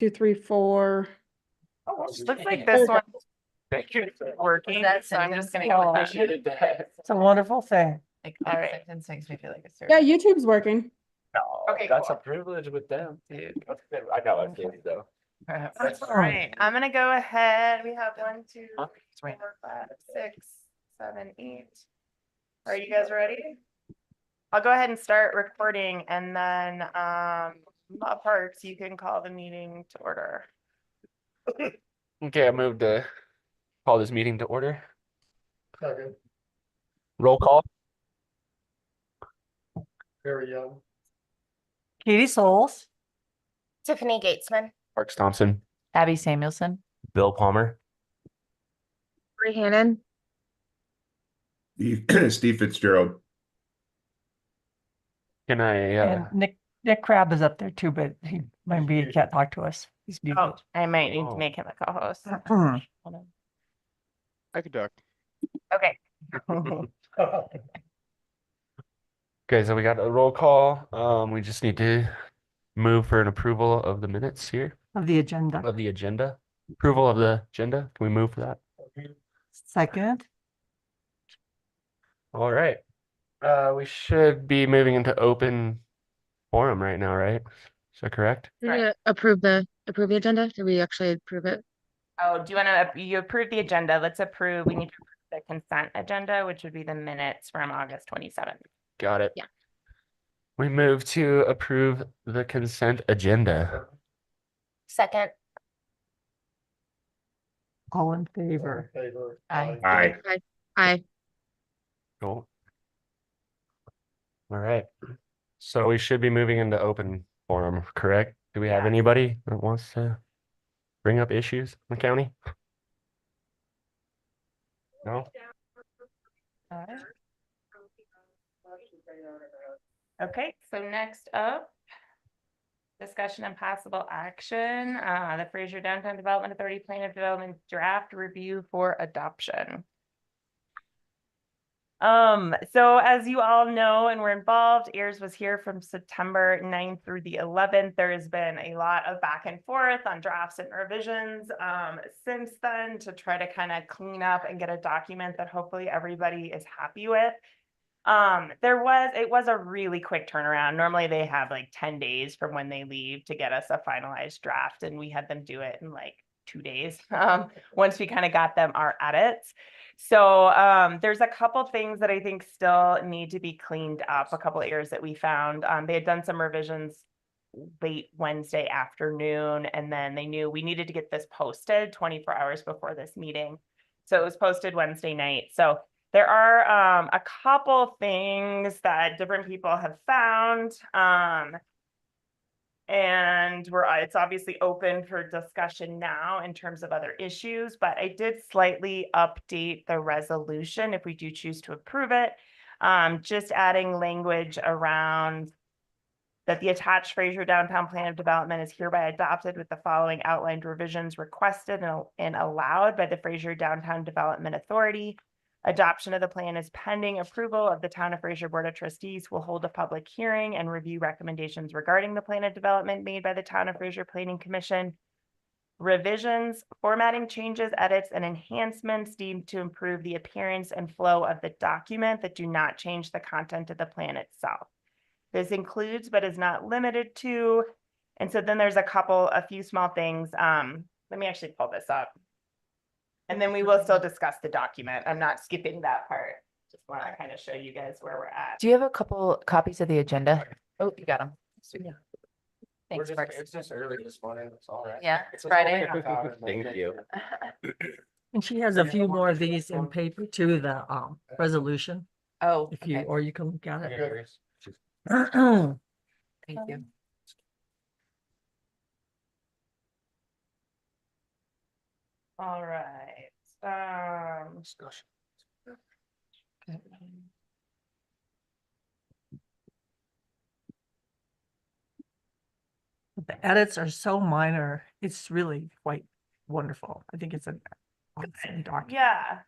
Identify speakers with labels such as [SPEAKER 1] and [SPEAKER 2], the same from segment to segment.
[SPEAKER 1] 2, 3, 4.
[SPEAKER 2] Looks like this one's working, so I'm just gonna go with that.
[SPEAKER 3] It's a wonderful thing.
[SPEAKER 2] Like, all right. Sentence makes me feel like a
[SPEAKER 1] Yeah,
[SPEAKER 2] servant.
[SPEAKER 1] YouTube's working.
[SPEAKER 4] No,
[SPEAKER 2] Okay,
[SPEAKER 4] that's
[SPEAKER 2] cool.
[SPEAKER 4] a privilege with them. I know I feel though.
[SPEAKER 2] All right, I'm gonna go ahead. We have 1, 2, 3, 4, 5, 6, 7, 8. Are you guys ready? I'll go ahead and start recording and then Parks, you can call the meeting to order.
[SPEAKER 4] Okay, I moved to call this meeting to order.
[SPEAKER 5] Second,
[SPEAKER 4] Roll call.
[SPEAKER 5] very young.
[SPEAKER 3] Katie Souls.
[SPEAKER 6] Tiffany Gatesman.
[SPEAKER 4] Parks Thompson.
[SPEAKER 2] Abby Samuelson.
[SPEAKER 4] Bill Palmer.
[SPEAKER 6] Bree Hannon.
[SPEAKER 7] Steve Fitzgerald.
[SPEAKER 4] Can I
[SPEAKER 3] And Nick Crab is up there too, but he can't talk to us. He's muted.
[SPEAKER 2] Oh, I might need
[SPEAKER 4] Oh.
[SPEAKER 2] to make him a co-host.
[SPEAKER 3] Mm.
[SPEAKER 2] Hold on.
[SPEAKER 8] I could duck.
[SPEAKER 2] Okay,
[SPEAKER 4] Okay, so we got a roll call. We just need to move for an approval of the minutes here
[SPEAKER 3] Of the agenda.
[SPEAKER 4] of the agenda. Approval of the agenda. Can we move for that?
[SPEAKER 3] Second.
[SPEAKER 4] All right. We should be moving into open forum right now, right? Is that correct?
[SPEAKER 6] Did we approve the agenda? Did we actually approve it?
[SPEAKER 2] oh, do you wanna, you approve the agenda, let's approve, we need to approve the consent agenda, which would be the minutes from August 27th.
[SPEAKER 4] Got it.
[SPEAKER 6] Yeah.
[SPEAKER 4] We move to approve the consent agenda.
[SPEAKER 6] Second.
[SPEAKER 3] All in favor.
[SPEAKER 5] Favor.
[SPEAKER 2] Aye.
[SPEAKER 7] Aye.
[SPEAKER 6] Aye.
[SPEAKER 4] Cool. All right. So we should be moving into open forum, correct? Do we have
[SPEAKER 2] Yeah.
[SPEAKER 4] anybody that wants to bring up issues in the county? No?
[SPEAKER 2] Okay, so next up, discussion and possible action, the Fraser Downtown Development Authority Plan of Development draft review for adoption. So as you all know and were involved, AIRS was here from September 9th through the 11th. There has been a lot of back and forth on drafts and revisions since then to try to kind of clean up and get a document that hopefully everybody is happy with. It was a really quick turnaround. Normally they have like 10 days from when they leave to get us a finalized draft, and we had them do it in like 2 days once we kind of got them our edits. So there's a couple things that I think still need to be cleaned up, a couple errors that we found. They had done some revisions late Wednesday afternoon, and then they knew we needed to get this posted 24 hours before this meeting. So it was posted Wednesday night. So there are a couple things that different people have found. And it's obviously open for discussion now in terms of other issues, but I did slightly update the resolution if we do choose to approve it. Just adding language around that the attached Fraser Downtown Plan of Development is hereby adopted with the following outlined revisions requested and allowed by the Fraser Downtown Development Authority. Adoption of the plan is pending approval of the Town of Fraser Board of Trustees. Will hold a public hearing and review recommendations regarding the plan of development made by the Town of Fraser Planning Commission. Revisions, formatting changes, edits, and enhancements deemed to improve the appearance and flow of the document that do not change the content of the plan itself. This includes, but is not limited to, and so then there's a few small things. Let me actually pull this up. And then we will still discuss the document. I'm not skipping that part. Just want to kind of show you guys where we're at.
[SPEAKER 9] Do you have a couple copies of the agenda? Oh, you got them.
[SPEAKER 2] Yeah.
[SPEAKER 9] Thanks, Parks.
[SPEAKER 4] It's just early this morning. It's all right.
[SPEAKER 9] Yeah, it's Friday.
[SPEAKER 4] Thank you.
[SPEAKER 3] And she has a few more of these in paper too, the resolution,
[SPEAKER 9] Oh,
[SPEAKER 3] if you,
[SPEAKER 9] okay.
[SPEAKER 3] or you can look at it.
[SPEAKER 9] Thank you.
[SPEAKER 2] All right.
[SPEAKER 4] Discussion.
[SPEAKER 3] The edits are so minor. It's really quite wonderful. I think it's an awesome document.
[SPEAKER 2] Yeah.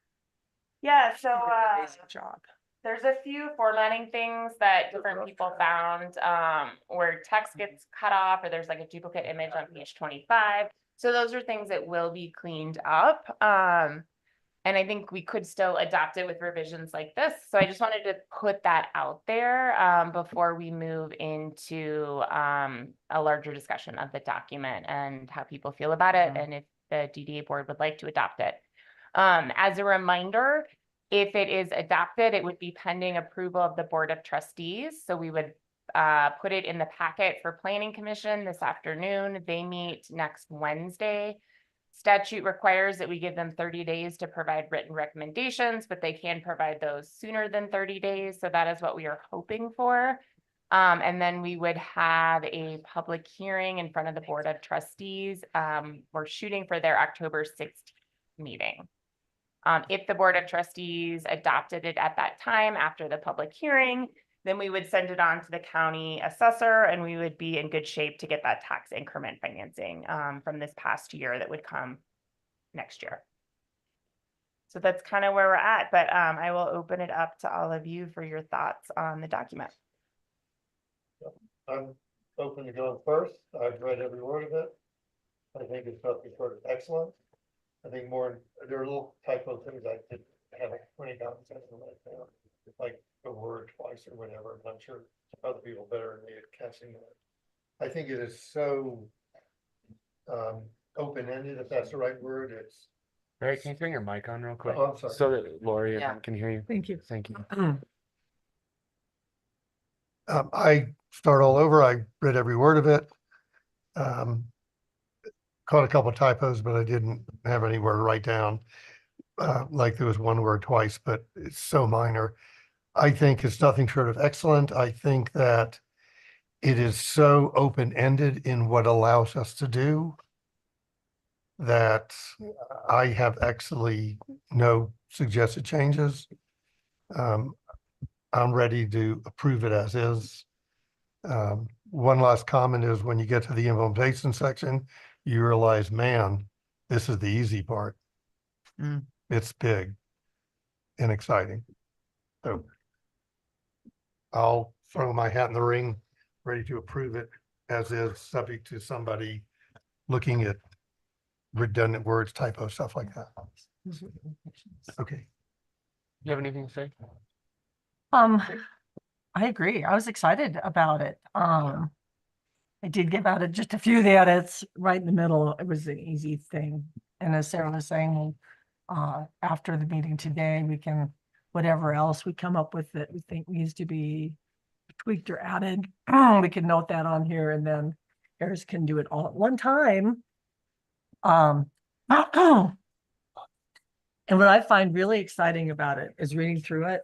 [SPEAKER 2] Yeah, so
[SPEAKER 3] Amazing job.
[SPEAKER 2] there's a few formatting things that different people found, where text gets cut off or there's like a duplicate image on page 25. So those are things that will be cleaned up. And I think we could still adopt it with revisions like this. So I just wanted to put that out there, before we move into, a larger discussion of the document and how people feel about it and if the DDA board would like to adopt it. As a reminder, if it is adopted, it would be pending approval of the Board of Trustees. So we would put it in the packet for Planning Commission this afternoon. They meet next Wednesday. Statute requires that we give them 30 days to provide written recommendations, but they can provide those sooner than 30 days. So that is what we are hoping for. And then we would have a public hearing in front of the Board of Trustees. We're shooting for their October 16th meeting. If the Board of Trustees adopted it at that time after the public hearing, then we would send it on to the county assessor and we would be in good shape to get that tax increment financing from this past year that would come next year. So that's kind of where we're at, but I will open it up to all of you for your thoughts on the document.
[SPEAKER 5] I'm open to going first. I've read every word of it. I think it's nothing short of excellent. I think there are little typo things I did have 20 down right now. Like a word twice or whatever. I'm not sure other people better than me at catching that. I think it is so open-ended, if that's the right word. It's
[SPEAKER 4] Barry, can you turn your mic on real quick?
[SPEAKER 5] Oh, I'm sorry.
[SPEAKER 4] So that Lori and
[SPEAKER 9] Yeah.
[SPEAKER 4] I can hear you.
[SPEAKER 3] Thank you.
[SPEAKER 4] Thank you.
[SPEAKER 5] I start all over. I read every word of it. Caught a couple of typos, but I didn't have anywhere to write down. Like there was one word twice, but it's so minor. I think it's nothing short of excellent. I think that it is so open-ended in what allows us to do that I have actually no suggested changes. I'm ready to approve it as is. One last comment is when you get to the implementation section, you realize, man, this is the easy part.
[SPEAKER 9] Mm.
[SPEAKER 5] It's big and exciting. So I'll throw my hat in the ring, ready to approve it as is, subject to somebody looking at redundant words, typo, stuff like that. Okay.
[SPEAKER 4] You have anything to say?
[SPEAKER 3] I agree. I was excited about it. I did give out just a few of the edits right in the middle. It was an easy thing. And as Sarah was saying, after the meeting today, we can, whatever else we come up with that we think needs to be tweaked or added, we can note that on here and then Harris can do it all at one time. And what I find really exciting about it is reading through it.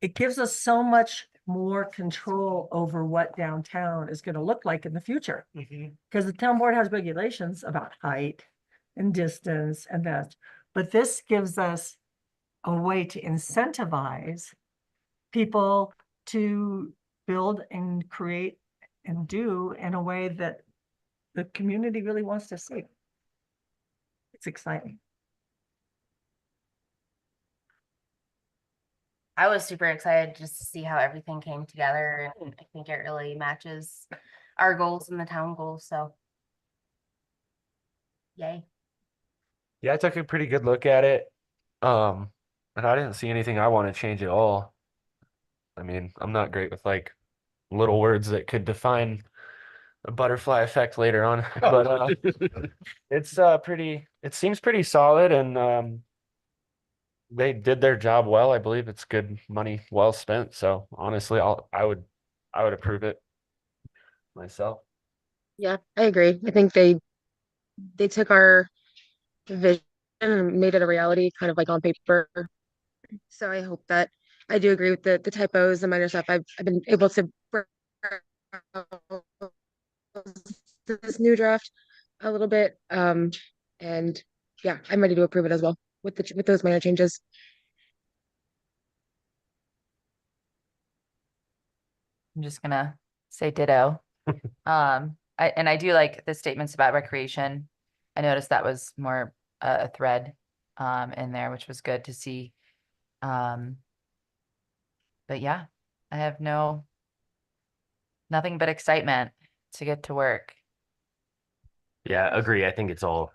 [SPEAKER 3] It gives us so much more control over what downtown is going to look like in the future. Because the town board has regulations about height and distance and that, but this gives us a way to incentivize people to build and create and do in a way that the community really wants to see. It's exciting.
[SPEAKER 1] I was super excited just to see how everything came together, and I think it really matches our goals and the town goals, so. Yay.
[SPEAKER 4] Yeah, I took a pretty good look at it. And I didn't see anything I want to change at all. I mean, I'm not great with like little words that could define a butterfly effect later on, but it's it seems pretty solid and they did their job well. I believe it's good money well spent. So honestly, I would approve it myself.
[SPEAKER 6] Yeah, I agree. I think they took our vision and made it a reality, kind of like on paper. So I hope that I do agree with the typos, the minor stuff. I've been able to this new draft a little bit. And yeah, I'm ready to approve it as well with those minor changes.
[SPEAKER 9] I'm just gonna say ditto. I do like the statements about recreation. I noticed that was more a thread in there, which was good to see. Um, but yeah, I have nothing but excitement to get to work.
[SPEAKER 7] Yeah, agree. I think it's all,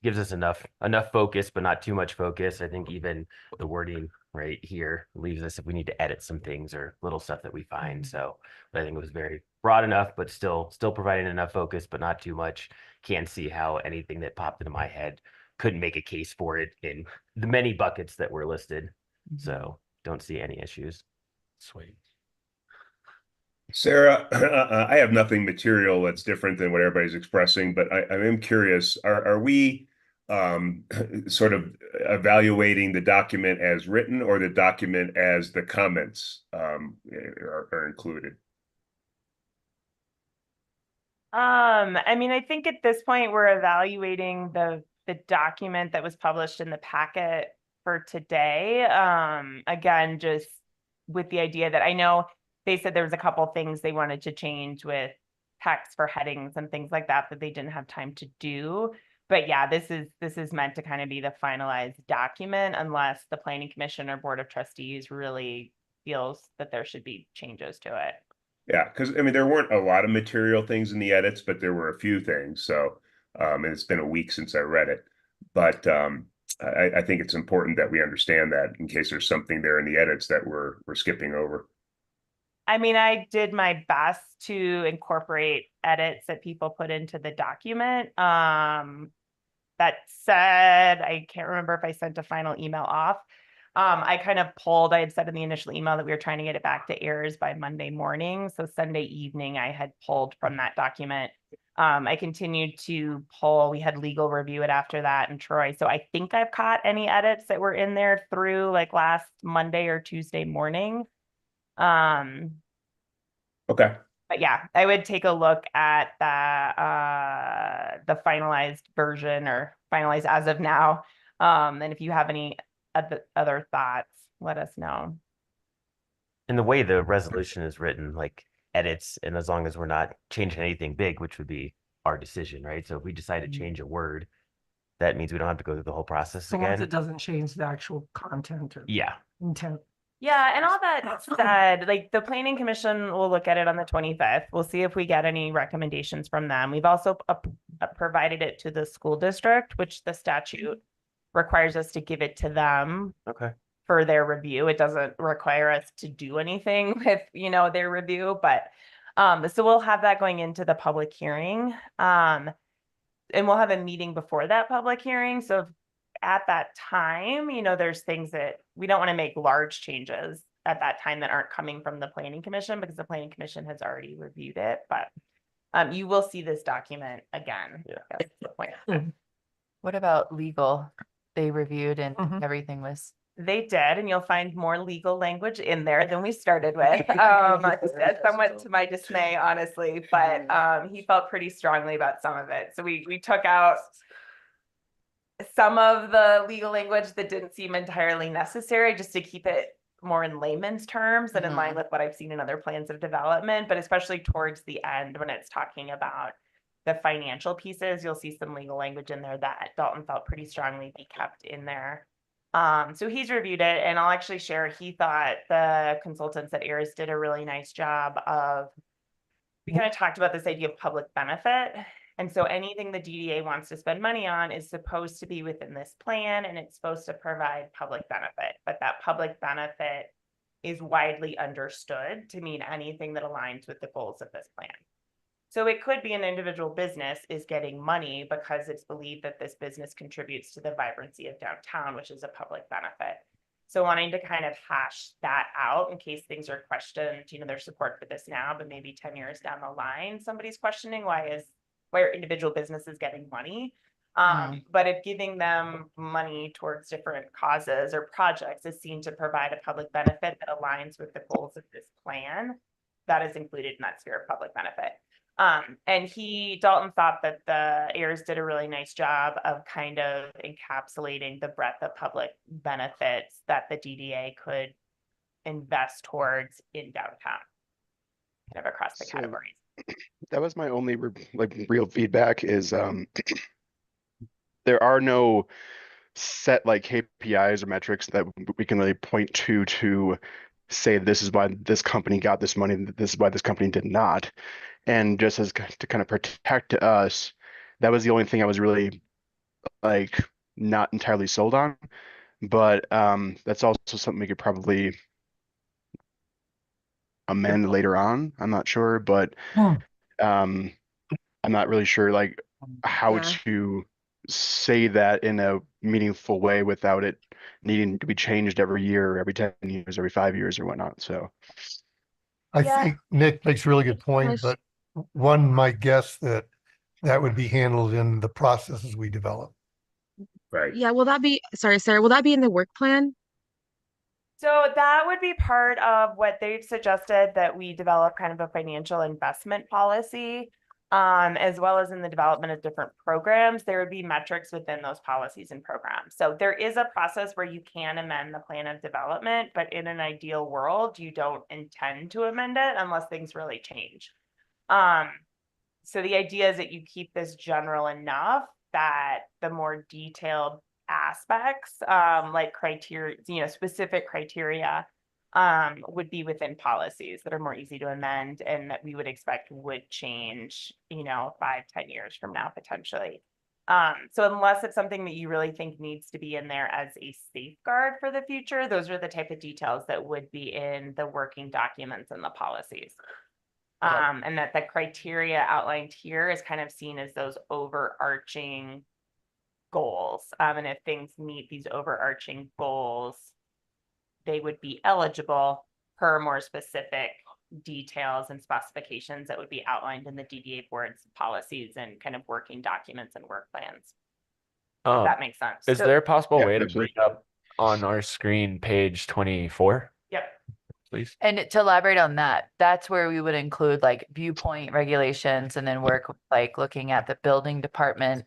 [SPEAKER 7] gives us enough focus, but not too much focus. I think even the wording right here leaves us if we need to edit some things or little stuff that we find. So, but I think it was very broad enough, but still providing enough focus, but not too much. Can't see how anything that popped into my head couldn't make a case for it in the many buckets that were listed. So don't see any issues.
[SPEAKER 4] Sweet.
[SPEAKER 10] Sarah, I have nothing material that's different than what everybody's expressing, but I am curious, are we sort of evaluating the document as written or the document as the comments are included?
[SPEAKER 2] I mean, I think at this point, we're evaluating the document that was published in the packet for today. Again, just with the idea that I know they said there was a couple things they wanted to change with text for headings and things like that they didn't have time to do. But yeah, this is meant to kind of be the finalized document unless the planning commission or board of trustees really feels that there should be changes to it.
[SPEAKER 10] Yeah, because I mean, there weren't a lot of material things in the edits, but there were a few things. So, and it's been a week since I read it, but I think it's important that we understand that in case there's something there in the edits that we're skipping over.
[SPEAKER 2] I mean, I did my best to incorporate edits that people put into the document. That said, I can't remember if I sent a final email off. I kind of I had said in the initial email that we were trying to get it back to heirs by Monday morning. So Sunday evening, I had pulled from that document. I continued to pull. We had legal review it after that in Troy. So I think I've caught any edits that were in there through like last Monday or Tuesday morning.
[SPEAKER 10] Okay.
[SPEAKER 2] But yeah, I would take a look at the finalized version or finalized as of now. And if you have any other thoughts, let us know.
[SPEAKER 7] And the way the resolution is written, like edits, and as long as we're not changing anything big, which would be our decision, right? So if we decide to change a word, that means we don't have to go through the whole process
[SPEAKER 3] As long as it
[SPEAKER 7] again.
[SPEAKER 3] doesn't change the actual content or
[SPEAKER 7] Yeah.
[SPEAKER 3] intent.
[SPEAKER 2] Yeah, and all that said, like the planning commission will look at it on the 25th. We'll see if we get any recommendations from them. We've also provided it to the school district, which the statute requires us to give it to them
[SPEAKER 7] Okay.
[SPEAKER 2] for their review. It doesn't require us to do anything with, their review, but so we'll have that going into the public hearing. And we'll have a meeting before that public hearing. So if at that time, there's things that we don't want to make large changes at that time that aren't coming from the planning commission because the planning commission has already reviewed it, but you will see this document again.
[SPEAKER 7] Yeah.
[SPEAKER 2] That's the point.
[SPEAKER 9] What about legal? They reviewed and
[SPEAKER 3] Mhm.
[SPEAKER 9] everything was.
[SPEAKER 2] They did, and you'll find more legal language in there than we started with. Somewhat to my dismay, honestly, but he felt pretty strongly about some of it. So we took out some of the legal language that didn't seem entirely necessary just to keep it more in layman's terms and in line with what I've seen in other plans of development, but especially towards the end when it's talking about the financial pieces, you'll see some legal language in there that Dalton felt pretty strongly be kept in there. So he's reviewed it, and I'll actually share, he thought the consultants at AIRS did a really nice job of, we kind of talked about this idea of public benefit. And so anything the DDA wants to spend money on is supposed to be within this plan, and it's supposed to provide public benefit, but that public benefit is widely understood to mean anything that aligns with the goals of this plan. So it could be an individual business is getting money because it's believed that this business contributes to the vibrancy of downtown, which is a public benefit. So wanting to kind of hash that out in case things are questioned, there's support for this now, but maybe 10 years down the line, somebody's questioning why are individual businesses getting money? But if giving them money towards different causes or projects is seen to provide a public benefit that aligns with the goals of this plan, that is included in that sphere of public benefit. And Dalton thought that the AIRS did a really nice job of kind of encapsulating the breadth of public benefits that the DDA could invest towards in downtown, kind of across the
[SPEAKER 8] So-
[SPEAKER 2] categories.
[SPEAKER 8] That was my only real feedback is there are no set like KPIs or metrics that we can really point to say this is why this company got this money, this is why this company did not. And just as to kind of protect us, that was the only thing I was really like not entirely sold on. But that's also something we could probably amend later on. I'm not sure, but
[SPEAKER 3] Hmm.
[SPEAKER 8] I'm not really sure like how
[SPEAKER 6] Yeah.
[SPEAKER 8] to say that in a meaningful way without it needing to be changed every year, or every 10 years, every 5 years or whatnot. So
[SPEAKER 5] I
[SPEAKER 2] Yeah.
[SPEAKER 5] think Nick makes a really good point,
[SPEAKER 6] Nice.
[SPEAKER 5] but one might guess that that would be handled in the processes we develop.
[SPEAKER 10] Right.
[SPEAKER 6] Yeah, will that be, sorry, Sarah, will that be in the work plan?
[SPEAKER 2] So that would be part of what they've suggested, that we develop kind of a financial investment policy. As well as in the development of different programs, there would be metrics within those policies and programs. So there is a process where you can amend the plan of development, but in an ideal world, you don't intend to amend it unless things really change. So the idea is that you keep this general enough that the more detailed aspects, like criteria, specific criteria, would be within policies that are more easy to amend and that we would expect would change, 5-10 years from now, potentially. So unless it's something that you really think needs to be in there as a safeguard for the future, those are the type of details that would be in the working documents and the policies. And that the criteria outlined here is kind of seen as those overarching goals. And if things meet these overarching goals, they would be eligible per more specific details and specifications that would be outlined in the DDA board's policies and kind of working documents and work plans. If that makes sense.
[SPEAKER 4] Is
[SPEAKER 2] So-
[SPEAKER 4] there a possible
[SPEAKER 10] Yeah,
[SPEAKER 4] way to
[SPEAKER 10] absolutely.
[SPEAKER 4] bring up on our screen page 24,
[SPEAKER 2] Yep.
[SPEAKER 4] please?
[SPEAKER 9] And to elaborate on that, that's where we would include like viewpoint regulations and then work like looking at the building department.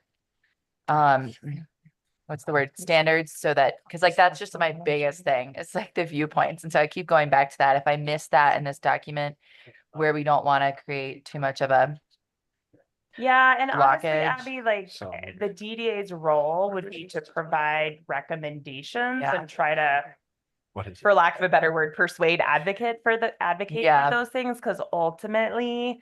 [SPEAKER 9] What's the word? Standards, so that, because like that's just my biggest thing. It's like the viewpoints. And so I keep going back to that. If I miss that in this document where we don't want to create too much of a,
[SPEAKER 2] Yeah, and honestly,
[SPEAKER 9] blockage.
[SPEAKER 2] Abby, like
[SPEAKER 4] So-
[SPEAKER 2] the DDA's role would be to provide recommendations
[SPEAKER 9] Yeah.
[SPEAKER 2] and try to,
[SPEAKER 4] What is
[SPEAKER 2] for lack of a better word, advocate for
[SPEAKER 9] Yeah.
[SPEAKER 2] those things, because ultimately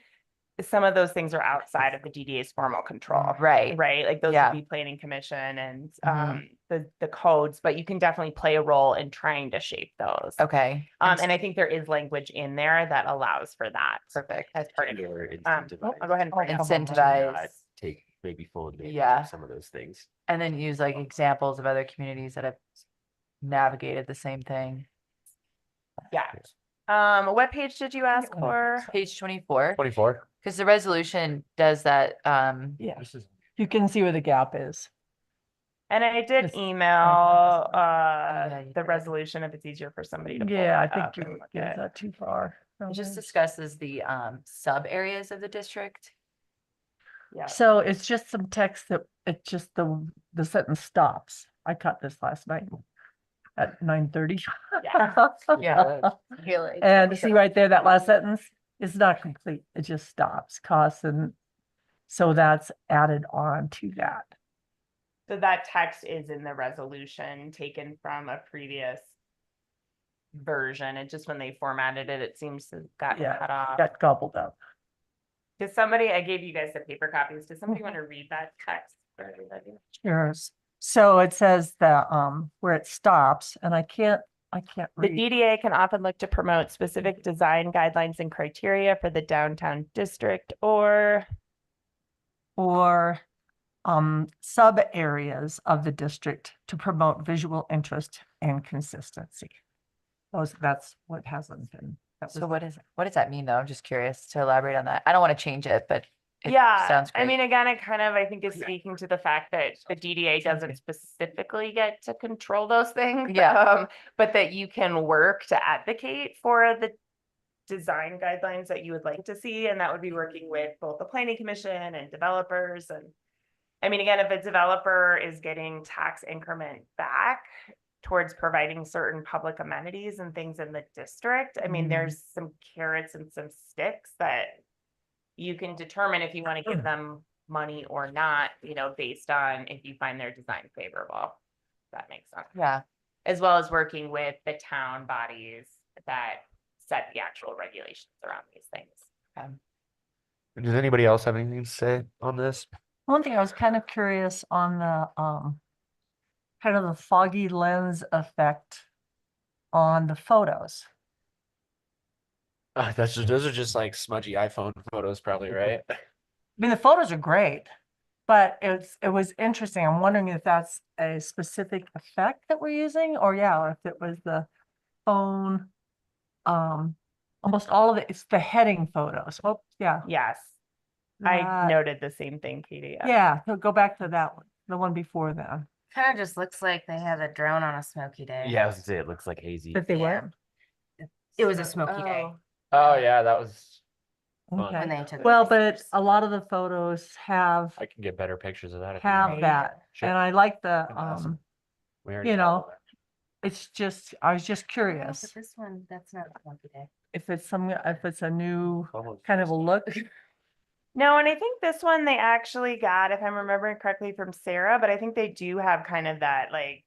[SPEAKER 2] some of those things are outside of the DDA's formal control.
[SPEAKER 9] Right.
[SPEAKER 2] Right, like those
[SPEAKER 9] Yeah.
[SPEAKER 2] would be planning commission and
[SPEAKER 9] Mhm.
[SPEAKER 2] the codes, but you can definitely play a role in trying to shape those.
[SPEAKER 9] okay.
[SPEAKER 2] And I think there is language in there that allows for that
[SPEAKER 9] Perfect.
[SPEAKER 2] as part of it.
[SPEAKER 7] Or
[SPEAKER 2] I'll go ahead and bring it up.
[SPEAKER 9] Incentivize.
[SPEAKER 7] Take maybe full advantage
[SPEAKER 9] Yeah.
[SPEAKER 7] of some of those things.
[SPEAKER 9] And then use like examples of other communities that have navigated the same thing.
[SPEAKER 2] Yeah. What page did you ask for?
[SPEAKER 9] Page 24,
[SPEAKER 4] 24?
[SPEAKER 9] because the resolution does that,
[SPEAKER 3] Yeah,
[SPEAKER 4] This is
[SPEAKER 3] you can see where the gap is.
[SPEAKER 2] And I did
[SPEAKER 3] Yes.
[SPEAKER 2] email
[SPEAKER 9] yeah, you
[SPEAKER 2] the
[SPEAKER 9] did.
[SPEAKER 2] resolution if it's easier for somebody to. pull
[SPEAKER 3] Yeah, I
[SPEAKER 2] it
[SPEAKER 3] think
[SPEAKER 2] up
[SPEAKER 3] you're,
[SPEAKER 2] and look
[SPEAKER 3] yeah,
[SPEAKER 2] at it.
[SPEAKER 3] not too far.
[SPEAKER 9] it just discusses the sub areas of the district.
[SPEAKER 2] Yeah.
[SPEAKER 3] So it's just some text that, it just the sentence stops. I caught this last night at 9:30.
[SPEAKER 2] Yeah.
[SPEAKER 9] Really.
[SPEAKER 3] And see right there, that last sentence is not complete. It just stops, costs, and so that's added on to that.
[SPEAKER 2] So that text is in the resolution taken from a previous version. And just when they formatted it, it seems to have gotten
[SPEAKER 3] Yeah,
[SPEAKER 2] cut off.
[SPEAKER 3] Got gobbled up.
[SPEAKER 2] Does somebody, I gave you guys the paper copies. Does somebody want to read that text for everybody?
[SPEAKER 3] Sure. So it says that, where it stops, and I can't
[SPEAKER 2] The
[SPEAKER 3] read.
[SPEAKER 2] DDA can often look to promote specific design guidelines and criteria for the downtown district or
[SPEAKER 3] Or sub areas of the district to promote visual interest and consistency. That's what hasn't been. That
[SPEAKER 9] So
[SPEAKER 3] was-
[SPEAKER 9] what does that mean though? I'm just curious to elaborate on that. I don't want to change it, but it
[SPEAKER 2] yeah,
[SPEAKER 9] sounds
[SPEAKER 2] I
[SPEAKER 9] great.
[SPEAKER 2] mean, again, it kind of, I think is speaking to the fact that the DDA doesn't specifically get to control those things.
[SPEAKER 9] Yeah.
[SPEAKER 2] But that you can work to advocate for the design guidelines that you would like to see, and that would be working with both the planning commission and developers. And I mean, again, if a developer is getting tax increment back towards providing certain public amenities and things in the district, I mean,
[SPEAKER 3] Mhm.
[SPEAKER 2] there's some carrots and some sticks that you can determine if you want to give them money or not, based on if you find their design favorable. That makes sense.
[SPEAKER 9] Yeah.
[SPEAKER 2] As well as working with the town bodies that set the actual regulations around these things.
[SPEAKER 4] Does anybody else have anything to say on this?
[SPEAKER 3] One thing I was kind of curious on the, kind of the foggy lens effect on the photos.
[SPEAKER 4] Those are just like smudgy iPhone photos, probably, right?
[SPEAKER 3] I mean, the photos are great, but it was interesting. I'm wondering if that's a specific effect that we're using, or yeah, if it was the phone. Almost all of it, it's the heading photos. Oh, yeah.
[SPEAKER 2] Yes, I
[SPEAKER 3] that-
[SPEAKER 2] noted the same thing, Katie.
[SPEAKER 3] Yeah, so go back to that one, the one before that.
[SPEAKER 1] Kind of just looks like they had a drone on a smoky day.
[SPEAKER 7] Yeah, I was gonna say it looks like hazy.
[SPEAKER 3] That they
[SPEAKER 1] Yeah.
[SPEAKER 3] were.
[SPEAKER 1] It was a smoky day
[SPEAKER 4] Oh, yeah, that was fun.
[SPEAKER 3] Okay.
[SPEAKER 1] when they took.
[SPEAKER 3] Well,
[SPEAKER 1] the
[SPEAKER 3] but
[SPEAKER 1] pictures.
[SPEAKER 3] a lot of the photos have
[SPEAKER 4] I can get better pictures of that. if you
[SPEAKER 3] have
[SPEAKER 4] want.
[SPEAKER 3] that,
[SPEAKER 4] Sure.
[SPEAKER 3] and I like the
[SPEAKER 4] Awesome. We already
[SPEAKER 3] you
[SPEAKER 4] have all
[SPEAKER 3] know,
[SPEAKER 4] that.
[SPEAKER 3] it's just, I was just
[SPEAKER 1] Oh,
[SPEAKER 3] curious
[SPEAKER 1] but this one, that's not a smoky day.
[SPEAKER 3] if it's a new
[SPEAKER 4] Almost
[SPEAKER 3] kind of a look.
[SPEAKER 2] No, and I think this one they actually got, if I'm remembering correctly, from Sarah, but I think they do have kind of that like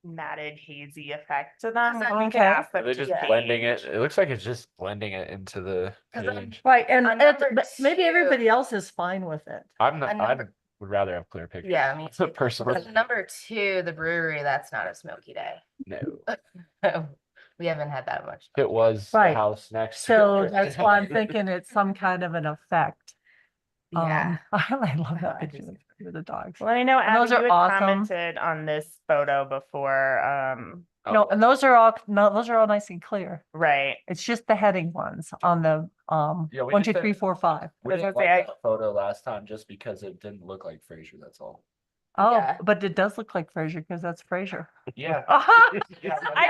[SPEAKER 2] matted hazy effect to them. We can
[SPEAKER 3] Okay.
[SPEAKER 2] ask
[SPEAKER 4] Are
[SPEAKER 2] them
[SPEAKER 4] they
[SPEAKER 2] to
[SPEAKER 4] just blending it?
[SPEAKER 2] change.
[SPEAKER 4] It looks like it's just blending it into the
[SPEAKER 1] 'Cause I'm-
[SPEAKER 4] page.
[SPEAKER 3] Right, and
[SPEAKER 1] On number
[SPEAKER 3] but maybe
[SPEAKER 1] two-
[SPEAKER 3] everybody else is fine with it.
[SPEAKER 4] I'm not,
[SPEAKER 1] On
[SPEAKER 4] I
[SPEAKER 1] number-
[SPEAKER 4] would rather have clear pictures.
[SPEAKER 1] Yeah, me too.
[SPEAKER 4] Personally,
[SPEAKER 1] But number two, the brewery, that's not a smoky day.
[SPEAKER 4] no.
[SPEAKER 1] We haven't had that much.
[SPEAKER 4] It was the
[SPEAKER 3] Right.
[SPEAKER 4] house next. to
[SPEAKER 3] So
[SPEAKER 4] it.
[SPEAKER 3] that's why I'm thinking it's some kind of an effect.
[SPEAKER 1] Yeah.
[SPEAKER 3] I love that
[SPEAKER 2] I
[SPEAKER 3] picture
[SPEAKER 2] just-
[SPEAKER 3] with the dogs.
[SPEAKER 2] Well, I know
[SPEAKER 3] And those
[SPEAKER 2] Abby, you
[SPEAKER 3] are
[SPEAKER 2] had
[SPEAKER 3] awesome.
[SPEAKER 2] commented on this photo before.
[SPEAKER 3] No,
[SPEAKER 4] Oh,
[SPEAKER 3] and those are all nice and clear.
[SPEAKER 2] Right.
[SPEAKER 3] It's just the heading ones on the,
[SPEAKER 4] Yeah, we
[SPEAKER 3] 1,
[SPEAKER 4] just
[SPEAKER 3] 2, 3,
[SPEAKER 4] did-
[SPEAKER 3] 4, 5.
[SPEAKER 4] we
[SPEAKER 2] I was
[SPEAKER 4] didn't
[SPEAKER 2] gonna
[SPEAKER 4] like
[SPEAKER 2] say,
[SPEAKER 4] that photo last time just because it didn't look like Frasier. That's all.
[SPEAKER 3] Oh,
[SPEAKER 9] Yeah.
[SPEAKER 3] but it does look like Frasier because that's Frasier.
[SPEAKER 4] Yeah.
[SPEAKER 2] I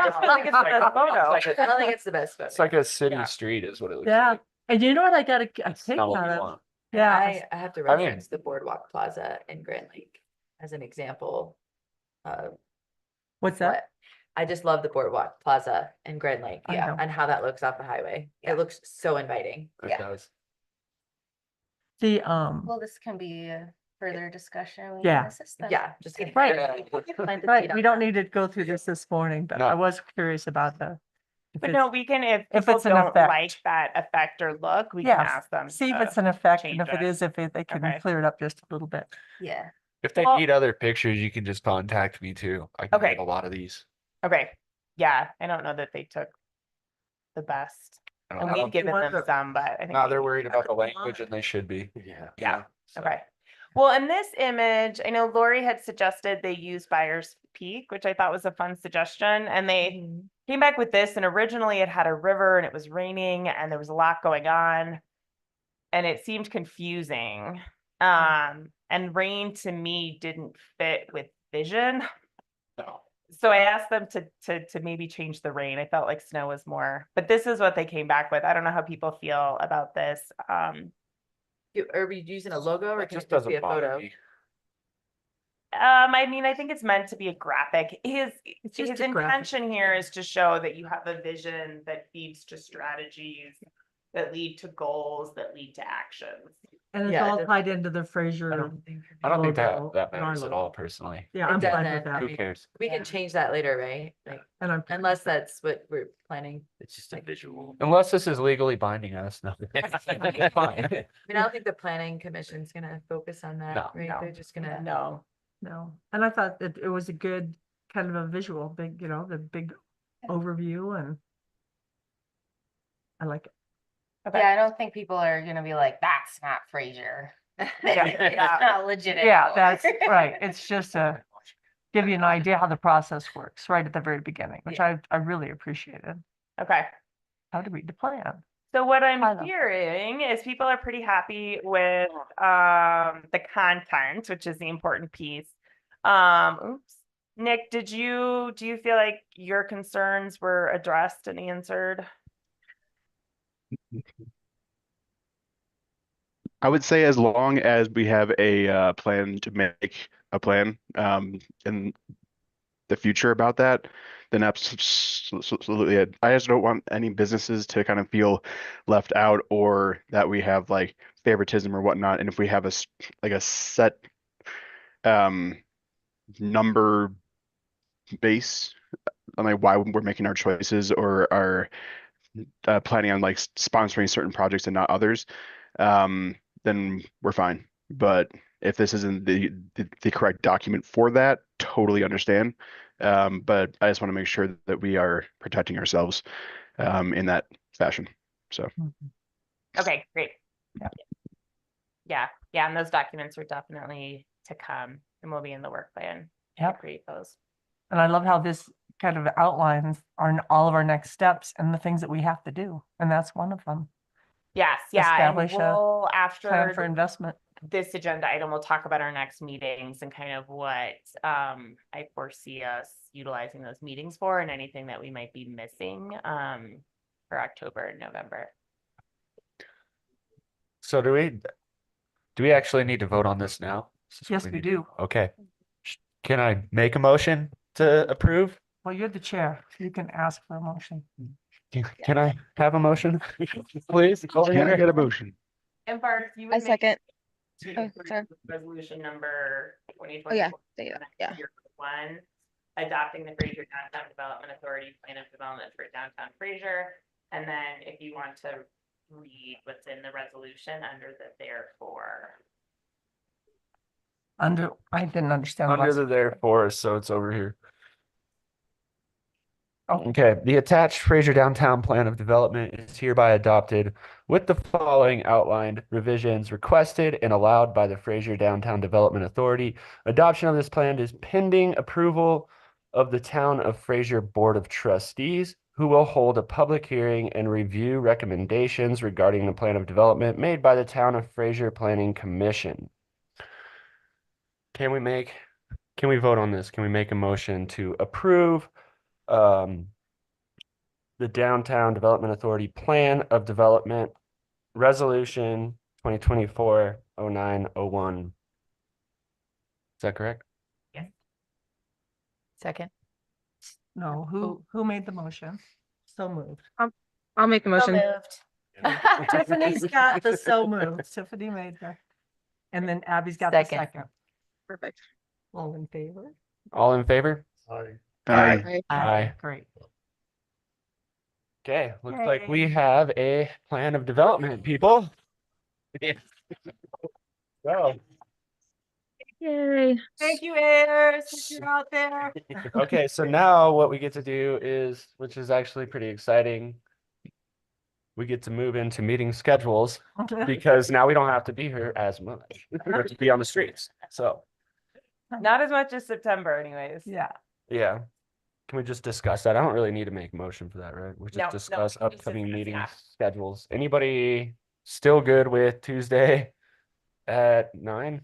[SPEAKER 2] just feel like it's the best photo.
[SPEAKER 9] I don't think it's the best photo.
[SPEAKER 4] It's like a city
[SPEAKER 2] Yeah.
[SPEAKER 4] street, is what it looks
[SPEAKER 3] Yeah,
[SPEAKER 4] like.
[SPEAKER 3] and you know what I got a
[SPEAKER 4] It's
[SPEAKER 3] kick
[SPEAKER 4] not what
[SPEAKER 3] out
[SPEAKER 4] we
[SPEAKER 3] of?
[SPEAKER 4] want.
[SPEAKER 3] Yeah,
[SPEAKER 9] I have to
[SPEAKER 4] I mean-
[SPEAKER 9] reference the Boardwalk Plaza in Grand Lake as an example of
[SPEAKER 3] what's that?
[SPEAKER 9] what. I just love the Boardwalk Plaza in Grand Lake.
[SPEAKER 3] I
[SPEAKER 9] Yeah,
[SPEAKER 3] know.
[SPEAKER 9] and how that looks off the highway.
[SPEAKER 1] Yeah.
[SPEAKER 9] It looks so inviting.
[SPEAKER 4] It
[SPEAKER 9] Yeah.
[SPEAKER 4] does.
[SPEAKER 3] The,
[SPEAKER 1] Well, this can be a further discussion. We can
[SPEAKER 3] Yeah.
[SPEAKER 1] assist them.
[SPEAKER 9] Yeah, just kidding.
[SPEAKER 3] Right.
[SPEAKER 9] Plant the
[SPEAKER 3] right,
[SPEAKER 9] seed
[SPEAKER 3] we
[SPEAKER 9] on
[SPEAKER 3] don't
[SPEAKER 9] that.
[SPEAKER 3] need to go through this morning, but
[SPEAKER 4] No.
[SPEAKER 3] I was curious about the. if
[SPEAKER 2] But
[SPEAKER 3] it's-
[SPEAKER 2] no, we can, if
[SPEAKER 3] if
[SPEAKER 2] people
[SPEAKER 3] it's an
[SPEAKER 2] don't
[SPEAKER 3] effect.
[SPEAKER 2] like that effect or look, we can
[SPEAKER 3] Yeah,
[SPEAKER 2] ask them.
[SPEAKER 3] see if
[SPEAKER 2] to-
[SPEAKER 3] it's an effect, and
[SPEAKER 2] change
[SPEAKER 3] if it
[SPEAKER 2] it.
[SPEAKER 3] is, they can
[SPEAKER 2] Okay.
[SPEAKER 3] clear it up just a little bit.
[SPEAKER 1] Yeah.
[SPEAKER 4] If they
[SPEAKER 2] Well-
[SPEAKER 4] need other pictures, you can just contact me too. I can
[SPEAKER 2] Okay.
[SPEAKER 4] get a lot of these.
[SPEAKER 2] Okay, yeah, I don't know that they took the best.
[SPEAKER 4] I don't
[SPEAKER 2] And
[SPEAKER 4] know.
[SPEAKER 2] we've given them
[SPEAKER 3] wonder-
[SPEAKER 2] some, but I think.
[SPEAKER 4] No, they're
[SPEAKER 2] maybe
[SPEAKER 4] worried about the
[SPEAKER 2] could be
[SPEAKER 4] language and they should be.
[SPEAKER 7] Yeah.
[SPEAKER 2] Yeah.
[SPEAKER 4] So-
[SPEAKER 2] Okay. Well, in this image, I know Lori had suggested they use Byers Peak, which I thought was a fun suggestion. And they
[SPEAKER 9] Mhm.
[SPEAKER 2] came back with this, and originally it had a river and it was raining and there was a lot going on. And it seemed confusing. And rain to me didn't fit with vision.
[SPEAKER 4] No.
[SPEAKER 2] So I asked them to maybe change the rain. I felt like snow was more, but this is what they came back with. I don't know how people feel about this.
[SPEAKER 9] Are we using a logo or
[SPEAKER 4] It
[SPEAKER 9] can it
[SPEAKER 4] just
[SPEAKER 9] just be
[SPEAKER 4] doesn't
[SPEAKER 9] a
[SPEAKER 4] bother
[SPEAKER 9] photo?
[SPEAKER 4] me.
[SPEAKER 2] I mean, I think it's meant to be a graphic.
[SPEAKER 3] It's just
[SPEAKER 2] His
[SPEAKER 3] a graphic.
[SPEAKER 2] intention here is to show that you have a vision that feeds to strategies that lead to goals, that lead to actions.
[SPEAKER 3] And it's
[SPEAKER 9] Yeah, it
[SPEAKER 3] all
[SPEAKER 9] does-
[SPEAKER 3] tied into the
[SPEAKER 4] I
[SPEAKER 3] Fraser.
[SPEAKER 4] don't think
[SPEAKER 3] logo
[SPEAKER 4] that
[SPEAKER 3] and our
[SPEAKER 4] matters at
[SPEAKER 3] logo.
[SPEAKER 4] all personally.
[SPEAKER 3] Yeah,
[SPEAKER 9] It
[SPEAKER 3] I'm fine
[SPEAKER 9] doesn't.
[SPEAKER 3] with that.
[SPEAKER 4] Who cares?
[SPEAKER 9] We
[SPEAKER 3] Yeah.
[SPEAKER 9] can change that later, right? Like,
[SPEAKER 3] And I'm.
[SPEAKER 9] unless that's what we're planning.
[SPEAKER 7] It's just a visual.
[SPEAKER 4] Unless this is legally binding us, no. Fine.
[SPEAKER 9] I mean, I don't think the planning commission's gonna focus on that,
[SPEAKER 4] No.
[SPEAKER 9] right?
[SPEAKER 2] No.
[SPEAKER 9] They're just gonna.
[SPEAKER 3] No, and I thought that it was a good kind of a visual, big, the big overview, and I like it.
[SPEAKER 2] Okay.
[SPEAKER 1] Yeah, I don't think people are gonna be like, that's not Frasier.
[SPEAKER 2] Yeah.
[SPEAKER 1] It's not legit
[SPEAKER 3] Yeah,
[SPEAKER 1] anymore.
[SPEAKER 3] that's right. It's just a, give you an idea how the process works right at the very beginning, which I really appreciated.
[SPEAKER 2] Okay.
[SPEAKER 3] How to read the plan.
[SPEAKER 2] So what
[SPEAKER 3] I
[SPEAKER 2] I'm
[SPEAKER 3] love that.
[SPEAKER 2] hearing is people are pretty happy with the content, which is the important piece. Oops. Nick, do you feel like your concerns were addressed and answered?
[SPEAKER 8] I would say as long as we have a plan to make a plan in the future about that, then absolutely. I just don't want any businesses to kind of feel left out or that we have like favoritism or whatnot. And if we have a set number base on like why we're making our choices or are planning on like sponsoring certain projects and not others, then we're fine. But if this isn't the correct document for that, totally understand. But I just want to make sure that we are protecting ourselves in that fashion. So
[SPEAKER 2] Okay, great.
[SPEAKER 3] Yeah.
[SPEAKER 2] Yeah, and those documents are definitely to come and will be in the work plan. to
[SPEAKER 3] Yep.
[SPEAKER 2] Create those.
[SPEAKER 3] And I love how this kind of outlines all of our next steps and the things that we have to do. And that's one of them.
[SPEAKER 2] Yes, yeah, and
[SPEAKER 3] Establish a
[SPEAKER 2] we'll,
[SPEAKER 3] Plan for
[SPEAKER 2] after
[SPEAKER 3] investment.
[SPEAKER 2] this agenda item, we'll talk about our next meetings and kind of what I foresee us utilizing those meetings for and anything that we might be missing for October and November.
[SPEAKER 4] So do we actually need to vote on this now? Is this what
[SPEAKER 3] Yes, we
[SPEAKER 4] need?
[SPEAKER 3] do.
[SPEAKER 4] Okay. Can I make a motion to approve?
[SPEAKER 3] Well, you're the chair. You can ask for a motion.
[SPEAKER 4] Can I have a motion, please? Over
[SPEAKER 8] can I
[SPEAKER 4] here.
[SPEAKER 8] get a motion?
[SPEAKER 2] And Bart, you
[SPEAKER 6] I
[SPEAKER 2] would make
[SPEAKER 6] second.
[SPEAKER 2] to
[SPEAKER 6] Oh,
[SPEAKER 2] approve
[SPEAKER 6] sorry.
[SPEAKER 2] resolution number 2024.
[SPEAKER 6] Oh, yeah, yeah.
[SPEAKER 2] One, adopting the Fraser Downtown Development Authority Plan of Development for Downtown Fraser. And then if you want to read what's in the resolution under the therefore.
[SPEAKER 3] I didn't understand. the
[SPEAKER 4] Under
[SPEAKER 3] last-
[SPEAKER 4] the therefore, so it's over here.
[SPEAKER 3] Oh.
[SPEAKER 4] Okay, the attached Fraser Downtown Plan of Development is hereby adopted with the following outlined revisions requested and allowed by the Fraser Downtown Development Authority. Adoption of this plan is pending approval of the Town of Fraser Board of Trustees, who will hold a public hearing and review recommendations regarding the plan of development made by the Town of Fraser Planning Commission. Can we vote on this? Can we make a motion to approve the Downtown Development Authority Plan of Development Resolution 2024-0901? Is that correct?
[SPEAKER 9] Second.
[SPEAKER 3] No, who made the motion? So moved.
[SPEAKER 6] I'll make the
[SPEAKER 1] So
[SPEAKER 6] motion.
[SPEAKER 1] moved.
[SPEAKER 3] Tiffany's got the so moved. Tiffany made the, and then Abby's got the
[SPEAKER 9] Second.
[SPEAKER 3] second.
[SPEAKER 6] Perfect.
[SPEAKER 3] All in favor?
[SPEAKER 4] All in favor?
[SPEAKER 8] Aye.
[SPEAKER 6] Aye.
[SPEAKER 4] Aye.
[SPEAKER 3] Great.
[SPEAKER 4] Okay, looks like we have a plan of development, people. So,
[SPEAKER 6] Yay.
[SPEAKER 3] Thank you, heirs, if you're out there.
[SPEAKER 4] okay, so now what we get to do is, which is actually pretty exciting, we get to move into meeting schedules because now we don't have to be here as much. We have to be on the streets. So,
[SPEAKER 2] Not as much as September anyways.
[SPEAKER 3] Yeah.
[SPEAKER 4] yeah. Can we just discuss that? I don't really need to make a motion for that, right? We
[SPEAKER 2] No,
[SPEAKER 4] just discuss
[SPEAKER 2] just
[SPEAKER 4] upcoming
[SPEAKER 2] discuss,
[SPEAKER 4] meeting
[SPEAKER 2] yeah.
[SPEAKER 4] schedules. Anybody still good with Tuesday at 9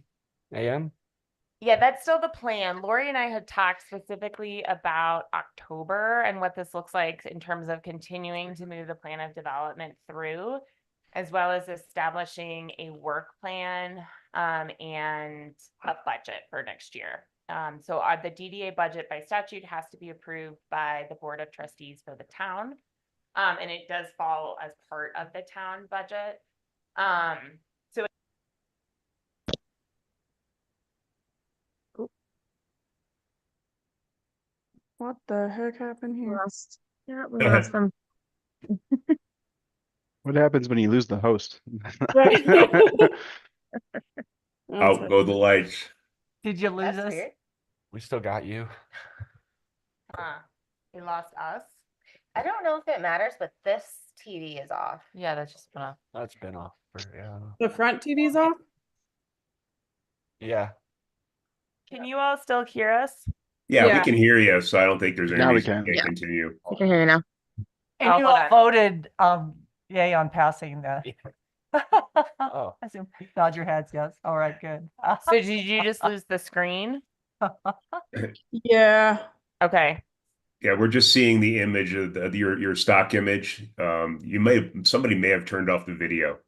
[SPEAKER 4] a.m.?
[SPEAKER 2] Yeah, that's still the plan. Lori and I had talked specifically about October and what this looks like in terms of continuing to move the plan of development through, as well as establishing a work plan and a budget for next year. So the DDA budget by statute has to be approved by the Board of Trustees for the town. And it does fall as part of the town budget. So
[SPEAKER 11] What the heck happened
[SPEAKER 6] We
[SPEAKER 11] here?
[SPEAKER 6] lost. Yeah, we lost them.
[SPEAKER 8] What happens when you lose the host?
[SPEAKER 6] Right.
[SPEAKER 10] Out go the lights.
[SPEAKER 3] Did you lose
[SPEAKER 2] that's
[SPEAKER 3] us?
[SPEAKER 2] weird.
[SPEAKER 4] We still got you.
[SPEAKER 2] We lost us.
[SPEAKER 1] I don't know if it matters, but this TV is off.
[SPEAKER 9] Yeah, that's just been a.
[SPEAKER 4] That's been off for, yeah.
[SPEAKER 11] The front TV's off?
[SPEAKER 4] Yeah.
[SPEAKER 2] Can you all still hear us?
[SPEAKER 10] Yeah, we
[SPEAKER 11] Yeah.
[SPEAKER 10] can hear you, so I don't think there's any
[SPEAKER 8] Now we
[SPEAKER 10] reason
[SPEAKER 8] can.
[SPEAKER 10] we
[SPEAKER 6] Yeah.
[SPEAKER 10] can't continue.
[SPEAKER 6] I can hear you now.
[SPEAKER 3] And you
[SPEAKER 2] hold
[SPEAKER 3] all
[SPEAKER 2] on.
[SPEAKER 3] voted, yay on passing the.
[SPEAKER 4] Oh.
[SPEAKER 3] I assume nod your heads, yes. All right, good.
[SPEAKER 2] So did you just lose the screen?
[SPEAKER 11] Yeah.
[SPEAKER 2] Okay.
[SPEAKER 10] Yeah, we're just seeing the image of your stock image. Somebody may have turned off the video.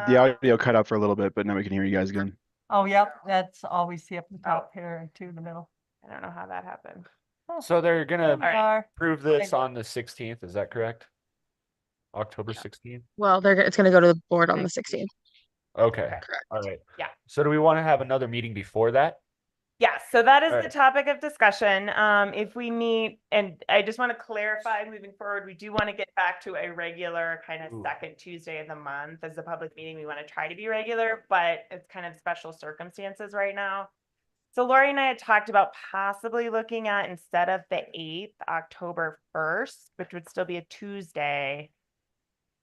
[SPEAKER 8] The audio cut out for a little bit, but now we can hear you guys again.
[SPEAKER 3] Oh, yep, that's all we see up the top here and two in the middle.
[SPEAKER 2] I don't know how that happened.
[SPEAKER 4] So they're gonna
[SPEAKER 2] right.
[SPEAKER 4] approve this on the 16th, is that correct? October 16th?
[SPEAKER 6] Well, it's gonna go to the board on the 16th.
[SPEAKER 4] Okay,
[SPEAKER 6] Correct.
[SPEAKER 4] all right.
[SPEAKER 2] Yeah.
[SPEAKER 4] So do we want to have another meeting before that?
[SPEAKER 2] Yes, so that is the
[SPEAKER 4] Alright.
[SPEAKER 2] topic of discussion. If we meet, and I just want to clarify moving forward, we do want to get back to a regular kind of
[SPEAKER 4] Ooh.
[SPEAKER 2] second Tuesday of the month as a public meeting. We want to try to be regular, but it's kind of special circumstances right now. So Lori and I had talked about possibly looking at, instead of the 8th, October 1st, which would still be a Tuesday.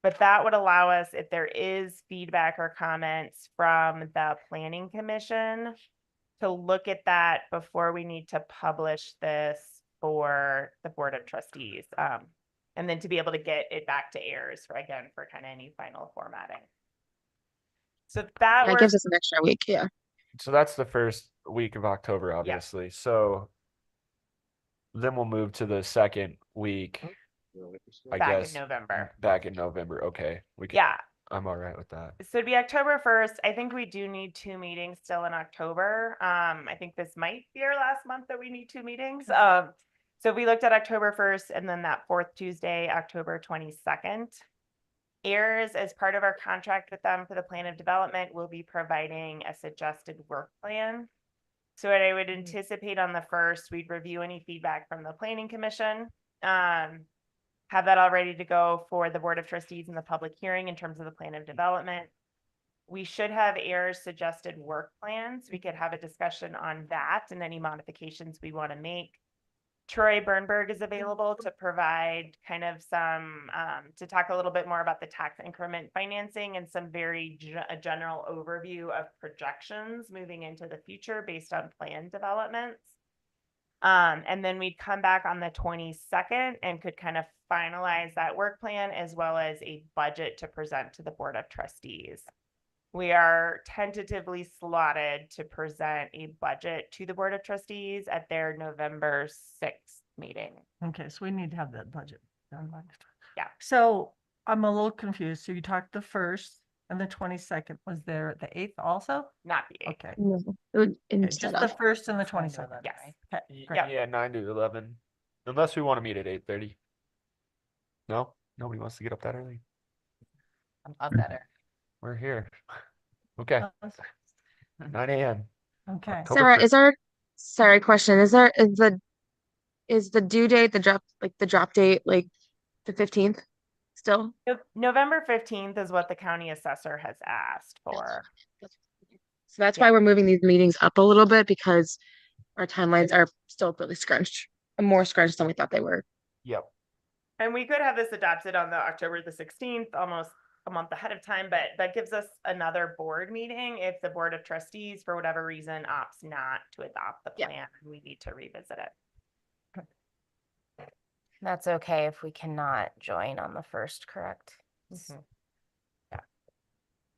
[SPEAKER 2] But that would allow us, if there is feedback or comments from the planning commission, to look at that before we need to publish this for the Board of Trustees. And then to be able to get it back to AIRS for, again, for kind of any final formatting. So that
[SPEAKER 6] That
[SPEAKER 2] works.
[SPEAKER 6] gives us an extra week. Yeah.
[SPEAKER 4] So that's the first week of October, obviously. So then we'll move to the second week, I
[SPEAKER 2] Back in
[SPEAKER 4] guess.
[SPEAKER 2] November.
[SPEAKER 4] Back in November. Okay. We can,
[SPEAKER 2] Yeah.
[SPEAKER 4] I'm all right with that.
[SPEAKER 2] So it'd be October 1st. I think we do need 2 meetings still in October. I think this might be our last month that we need 2 meetings. So if we looked at October 1st and then that 4th Tuesday, October 22nd. AIRS, as part of our contract with them for the plan of development, will be providing a suggested work plan. So what I would anticipate on the 1st, we'd review any feedback from the planning commission. Have that all ready to go for the Board of Trustees in the public hearing in terms of the plan of development. We should have AIRS suggested work plans. We could have a discussion on that and any modifications we want to make. Troy Bernberg is available to provide kind of some, to talk a little bit more about the tax increment financing and some very a general overview of projections moving into the future based on plan developments. And then we'd come back on the 22nd and could kind of finalize that work plan as well as a budget to present to the Board of Trustees. We are tentatively slotted to present a budget to the Board of Trustees at their November 6th meeting.
[SPEAKER 3] Okay, so we need to have that budget done by.
[SPEAKER 2] Yeah.
[SPEAKER 3] So I'm a little confused. So you talked the 1st and the 22nd. Was there the 8th also?
[SPEAKER 2] Not the 8th.
[SPEAKER 3] Okay.
[SPEAKER 6] No, it would
[SPEAKER 3] Okay,
[SPEAKER 6] instead
[SPEAKER 3] just the
[SPEAKER 6] of.
[SPEAKER 3] 1st and the 22nd.
[SPEAKER 2] Yes.
[SPEAKER 3] Okay, great.
[SPEAKER 2] Yep.
[SPEAKER 4] Yeah, 9 to 11. Unless we want to meet at 8:30. No, nobody wants to get up that early.
[SPEAKER 9] I'm up better.
[SPEAKER 4] We're here. Okay, 9 a.m.
[SPEAKER 3] Okay.
[SPEAKER 4] October
[SPEAKER 6] Sarah,
[SPEAKER 4] 1st.
[SPEAKER 6] is our, sorry, question, is the due date, the drop date, like the 15th still?
[SPEAKER 2] November 15th is what the county assessor has asked for.
[SPEAKER 6] So that's
[SPEAKER 2] Yeah.
[SPEAKER 6] why we're moving these meetings up a little bit, because our timelines are still really scrunched, more scrunched than we thought they were.
[SPEAKER 4] Yep.
[SPEAKER 2] And we could have this adopted on the October the 16th, almost a month ahead of time, but that gives us another board meeting if the Board of Trustees, for whatever reason, opts not to adopt the
[SPEAKER 6] Yeah.
[SPEAKER 2] plan. We need to revisit it.
[SPEAKER 1] That's okay if we cannot join on the 1st, correct?
[SPEAKER 2] Yeah.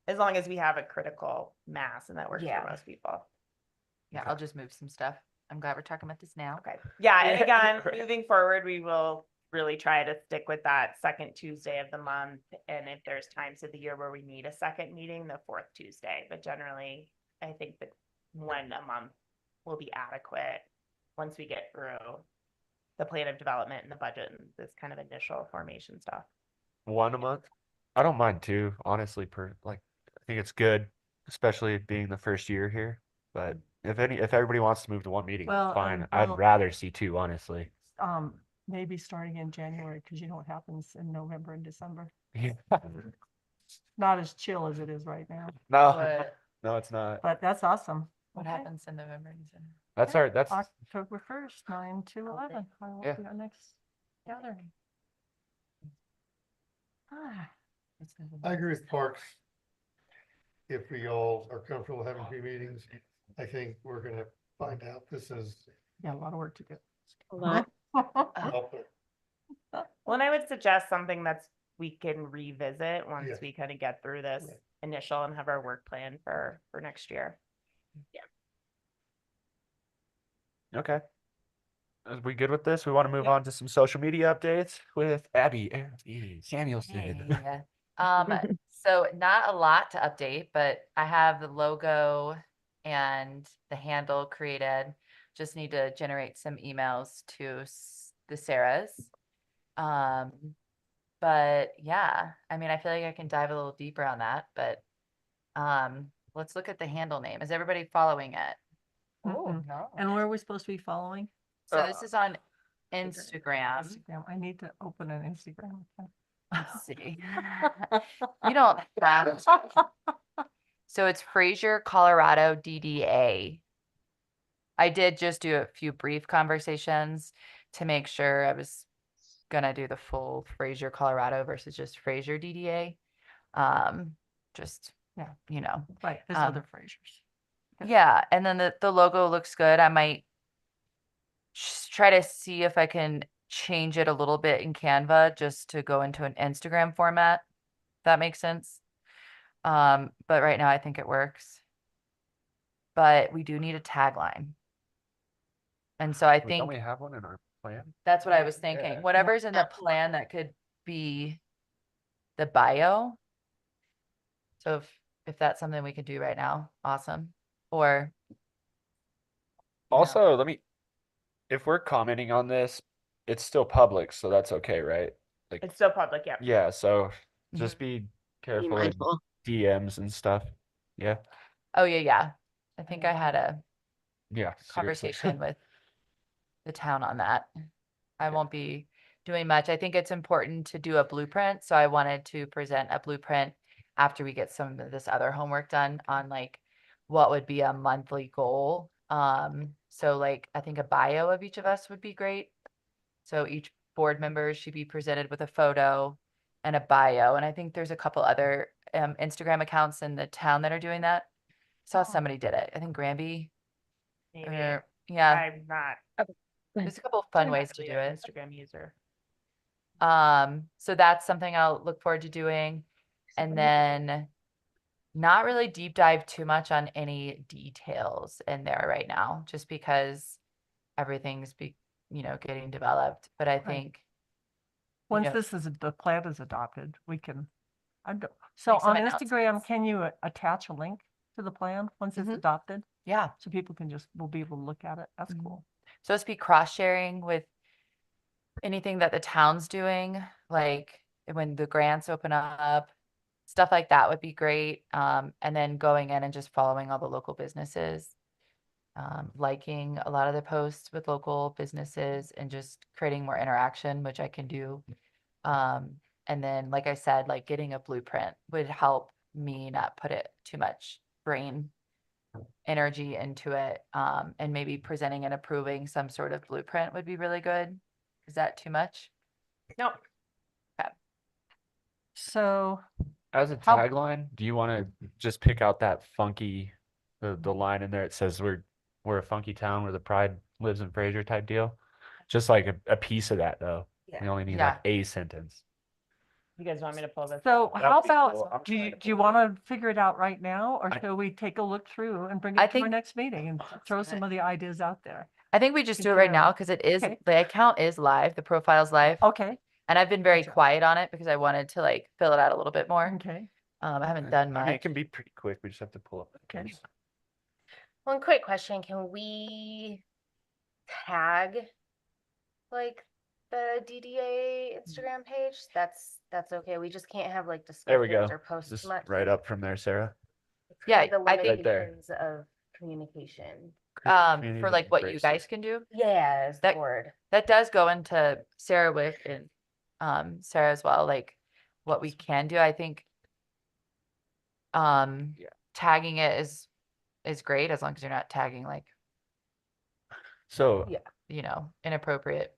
[SPEAKER 2] As long as we have a critical mass and that works
[SPEAKER 1] Yeah.
[SPEAKER 2] for most people.
[SPEAKER 9] Yeah, I'll just move some stuff. I'm glad we're talking about this now.
[SPEAKER 2] Okay. Yeah, and
[SPEAKER 4] Yeah.
[SPEAKER 2] again,
[SPEAKER 4] Right.
[SPEAKER 2] moving forward, we will really try to stick with that second Tuesday of the month. And if there's times of the year where we need a second meeting, the 4th Tuesday. But generally, I think that 1 a month will be adequate once we get through the plan of development and the budget and this kind of initial formation stuff.
[SPEAKER 4] 1 a month. I don't mind 2, honestly. I think it's good, especially being the first year here. But if everybody wants to move to 1 meeting,
[SPEAKER 3] Well,
[SPEAKER 4] fine.
[SPEAKER 3] and
[SPEAKER 4] I'd
[SPEAKER 3] well-
[SPEAKER 4] rather see 2, honestly.
[SPEAKER 3] Maybe starting in January, because you know what happens in November and December.
[SPEAKER 4] Yeah.
[SPEAKER 3] Not as chill as it is right now,
[SPEAKER 4] No,
[SPEAKER 9] What,
[SPEAKER 4] no, it's not.
[SPEAKER 3] but that's awesome.
[SPEAKER 9] what
[SPEAKER 3] Okay.
[SPEAKER 9] happens in November, December?
[SPEAKER 4] That's
[SPEAKER 3] October 1st, 9 to 11. I will
[SPEAKER 4] Yeah.
[SPEAKER 3] be our next gathering. Ah,
[SPEAKER 9] It's November.
[SPEAKER 5] I agree with Parks. If we all are comfortable having 2 meetings, I think we're gonna find out this is.
[SPEAKER 3] yeah, a lot of work to do.
[SPEAKER 6] A lot.
[SPEAKER 2] Well, and I would suggest something we can revisit once
[SPEAKER 5] Yeah.
[SPEAKER 2] we kind of get through this
[SPEAKER 5] Right.
[SPEAKER 2] initial and have our work plan for next year.
[SPEAKER 4] okay. Are we good with this? We want to move on to some social media updates with Abby Samuelson.
[SPEAKER 9] Hey. So not a lot to update, but I have the logo and the handle created. Just need to generate some emails to the Sarahs. But yeah, I mean, I feel like I can dive a little deeper on that, but Let's look at the handle name. Is everybody following it?
[SPEAKER 3] Mhm. And where are we supposed to be following?
[SPEAKER 9] So this is on Instagram.
[SPEAKER 3] Instagram. I need to open an Instagram account.
[SPEAKER 9] Let's see. You don't have. So it's Fraser, Colorado DDA. I did just do a few brief conversations to make sure I was gonna do the full Fraser, Colorado versus just Fraser DDA. Just,
[SPEAKER 3] Yeah.
[SPEAKER 9] you know,
[SPEAKER 3] Right, there's
[SPEAKER 9] Um,
[SPEAKER 3] other Frasers. Okay.
[SPEAKER 9] yeah, and then the logo looks good. I might just try to see if I can change it a little bit in Canva just to go into an Instagram format. If that makes sense. But right now I think it works. But we do need a tagline. And so I
[SPEAKER 4] Don't
[SPEAKER 9] think
[SPEAKER 4] we have one in our plan?
[SPEAKER 9] that's what I was thinking.
[SPEAKER 4] Yeah.
[SPEAKER 9] Whatever's in the plan that could be the bio. So if that's something we could do right now, awesome. Or you know,
[SPEAKER 4] Also, if we're commenting on this, it's still public, so that's okay, right? Like,
[SPEAKER 2] It's still public, yeah.
[SPEAKER 4] yeah, so just be
[SPEAKER 6] Be
[SPEAKER 4] careful in
[SPEAKER 6] mindful.
[SPEAKER 4] DMs and stuff. Yeah,
[SPEAKER 9] oh yeah. I think I had a
[SPEAKER 4] yeah, seriously.
[SPEAKER 9] conversation with the town on that. I won't be doing much. I think it's important to do a blueprint. So I wanted to present a blueprint after we get some of this other homework done on like what would be a monthly goal. So like I think a bio of each of us would be great. So each board member should be presented with a photo and a bio. And I think there's a couple other Instagram accounts in the town that are doing that. Saw somebody did it. I think Granby.
[SPEAKER 2] Maybe.
[SPEAKER 9] Or, yeah,
[SPEAKER 2] I'm not.
[SPEAKER 9] there's a couple of fun
[SPEAKER 2] I'm
[SPEAKER 9] ways
[SPEAKER 2] not
[SPEAKER 9] to
[SPEAKER 2] really
[SPEAKER 9] do
[SPEAKER 2] an
[SPEAKER 9] it.
[SPEAKER 2] Instagram user.
[SPEAKER 9] So that's something I'll look forward to doing. And then not really deep dive too much on any details in there right now, just because everything's getting developed. But I think
[SPEAKER 3] Once
[SPEAKER 9] know-
[SPEAKER 3] this is, the plan is adopted, we can, so
[SPEAKER 9] Make some
[SPEAKER 3] on Instagram,
[SPEAKER 9] announcements.
[SPEAKER 3] can you attach a link to the plan once it's
[SPEAKER 9] Mhm.
[SPEAKER 3] adopted?
[SPEAKER 9] yeah.
[SPEAKER 3] So people will be able to look at it. That's
[SPEAKER 9] Mhm.
[SPEAKER 3] cool.
[SPEAKER 9] So it's be cross sharing with anything that the town's doing, like when the grants open up, stuff like that would be great. And then going in and just following all the local businesses, liking a lot of the posts with local businesses and just creating more interaction, which I can do. And then, like I said, like getting a blueprint would help me not put it too much brain energy into it. And maybe presenting and approving some sort of blueprint would be really good. Is that too much?
[SPEAKER 2] No,
[SPEAKER 3] So,
[SPEAKER 4] As a
[SPEAKER 3] How-
[SPEAKER 4] tagline, do you want to just pick out that funky, the line in there? It says we're a funky town where the pride lives in Fraser type deal. Just like a piece of that though.
[SPEAKER 1] Yeah.
[SPEAKER 4] We only need
[SPEAKER 9] Yeah.
[SPEAKER 4] like a sentence.
[SPEAKER 2] you guys want me to pull this?
[SPEAKER 3] so
[SPEAKER 4] That
[SPEAKER 3] how
[SPEAKER 4] would be cool. I'm
[SPEAKER 3] about, do
[SPEAKER 4] trying
[SPEAKER 3] you,
[SPEAKER 4] to
[SPEAKER 3] do you
[SPEAKER 4] pull
[SPEAKER 3] want to figure it out right now? Or
[SPEAKER 4] I-
[SPEAKER 3] shall we take a look through and bring
[SPEAKER 9] I
[SPEAKER 3] it to our
[SPEAKER 9] think-
[SPEAKER 3] next meeting and throw some of the ideas out there?
[SPEAKER 9] I think we just do it right now because it is
[SPEAKER 3] Okay.
[SPEAKER 9] the account is live, the profile's live.
[SPEAKER 3] Okay,
[SPEAKER 9] And I've been very
[SPEAKER 3] Gotcha.
[SPEAKER 9] quiet on it because I wanted to like fill it out a little bit more.
[SPEAKER 3] okay,
[SPEAKER 9] I haven't done
[SPEAKER 4] I mean,
[SPEAKER 9] much.
[SPEAKER 4] it can be pretty quick. We just have to pull up. the
[SPEAKER 3] okay.
[SPEAKER 4] case.
[SPEAKER 1] One quick question, can we tag like the DDA Instagram page? That's okay. We just can't have like
[SPEAKER 4] There we
[SPEAKER 1] discussions
[SPEAKER 4] go.
[SPEAKER 1] or posts
[SPEAKER 4] Just
[SPEAKER 1] much.
[SPEAKER 4] right up from there, Sarah.
[SPEAKER 1] It's
[SPEAKER 9] Yeah,
[SPEAKER 1] kind of the
[SPEAKER 9] I think-
[SPEAKER 4] Right there.
[SPEAKER 1] limitations of communication.
[SPEAKER 4] Community
[SPEAKER 9] For
[SPEAKER 4] that
[SPEAKER 9] like what you
[SPEAKER 4] embraces.
[SPEAKER 9] guys can do.
[SPEAKER 1] Yeah, is the
[SPEAKER 9] That-
[SPEAKER 1] word.
[SPEAKER 9] That does go into Sarah Wick and Sarah as well, like what we can do. I think
[SPEAKER 4] Yeah.
[SPEAKER 9] tagging it is great as long as you're not tagging like,
[SPEAKER 4] So
[SPEAKER 1] Yeah.
[SPEAKER 9] Inappropriate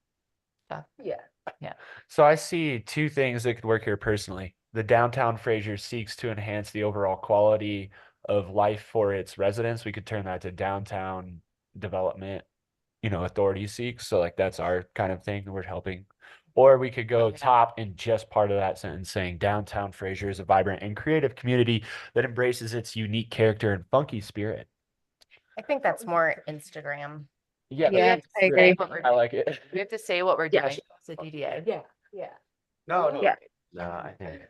[SPEAKER 9] stuff.
[SPEAKER 1] Yeah.
[SPEAKER 4] So I see two things that could work here personally. The downtown Fraser seeks to enhance the overall quality of life for its residents. We could turn that to downtown development, authority seeks. So like that's our kind of thing that we're helping. Or we could go
[SPEAKER 9] Yeah.
[SPEAKER 4] top in just part of that sentence saying downtown Fraser is a vibrant and creative community that embraces its unique character and funky spirit.
[SPEAKER 1] I think that's more Instagram.
[SPEAKER 4] Yeah,
[SPEAKER 6] Yeah,
[SPEAKER 4] that's
[SPEAKER 6] I
[SPEAKER 4] great.
[SPEAKER 6] agree.
[SPEAKER 9] What we're
[SPEAKER 4] I like it.
[SPEAKER 9] We have to say what we're
[SPEAKER 6] Yeah.
[SPEAKER 9] doing. It's a DDA.
[SPEAKER 1] Yeah.
[SPEAKER 4] No,
[SPEAKER 6] Yeah.
[SPEAKER 7] No, I think.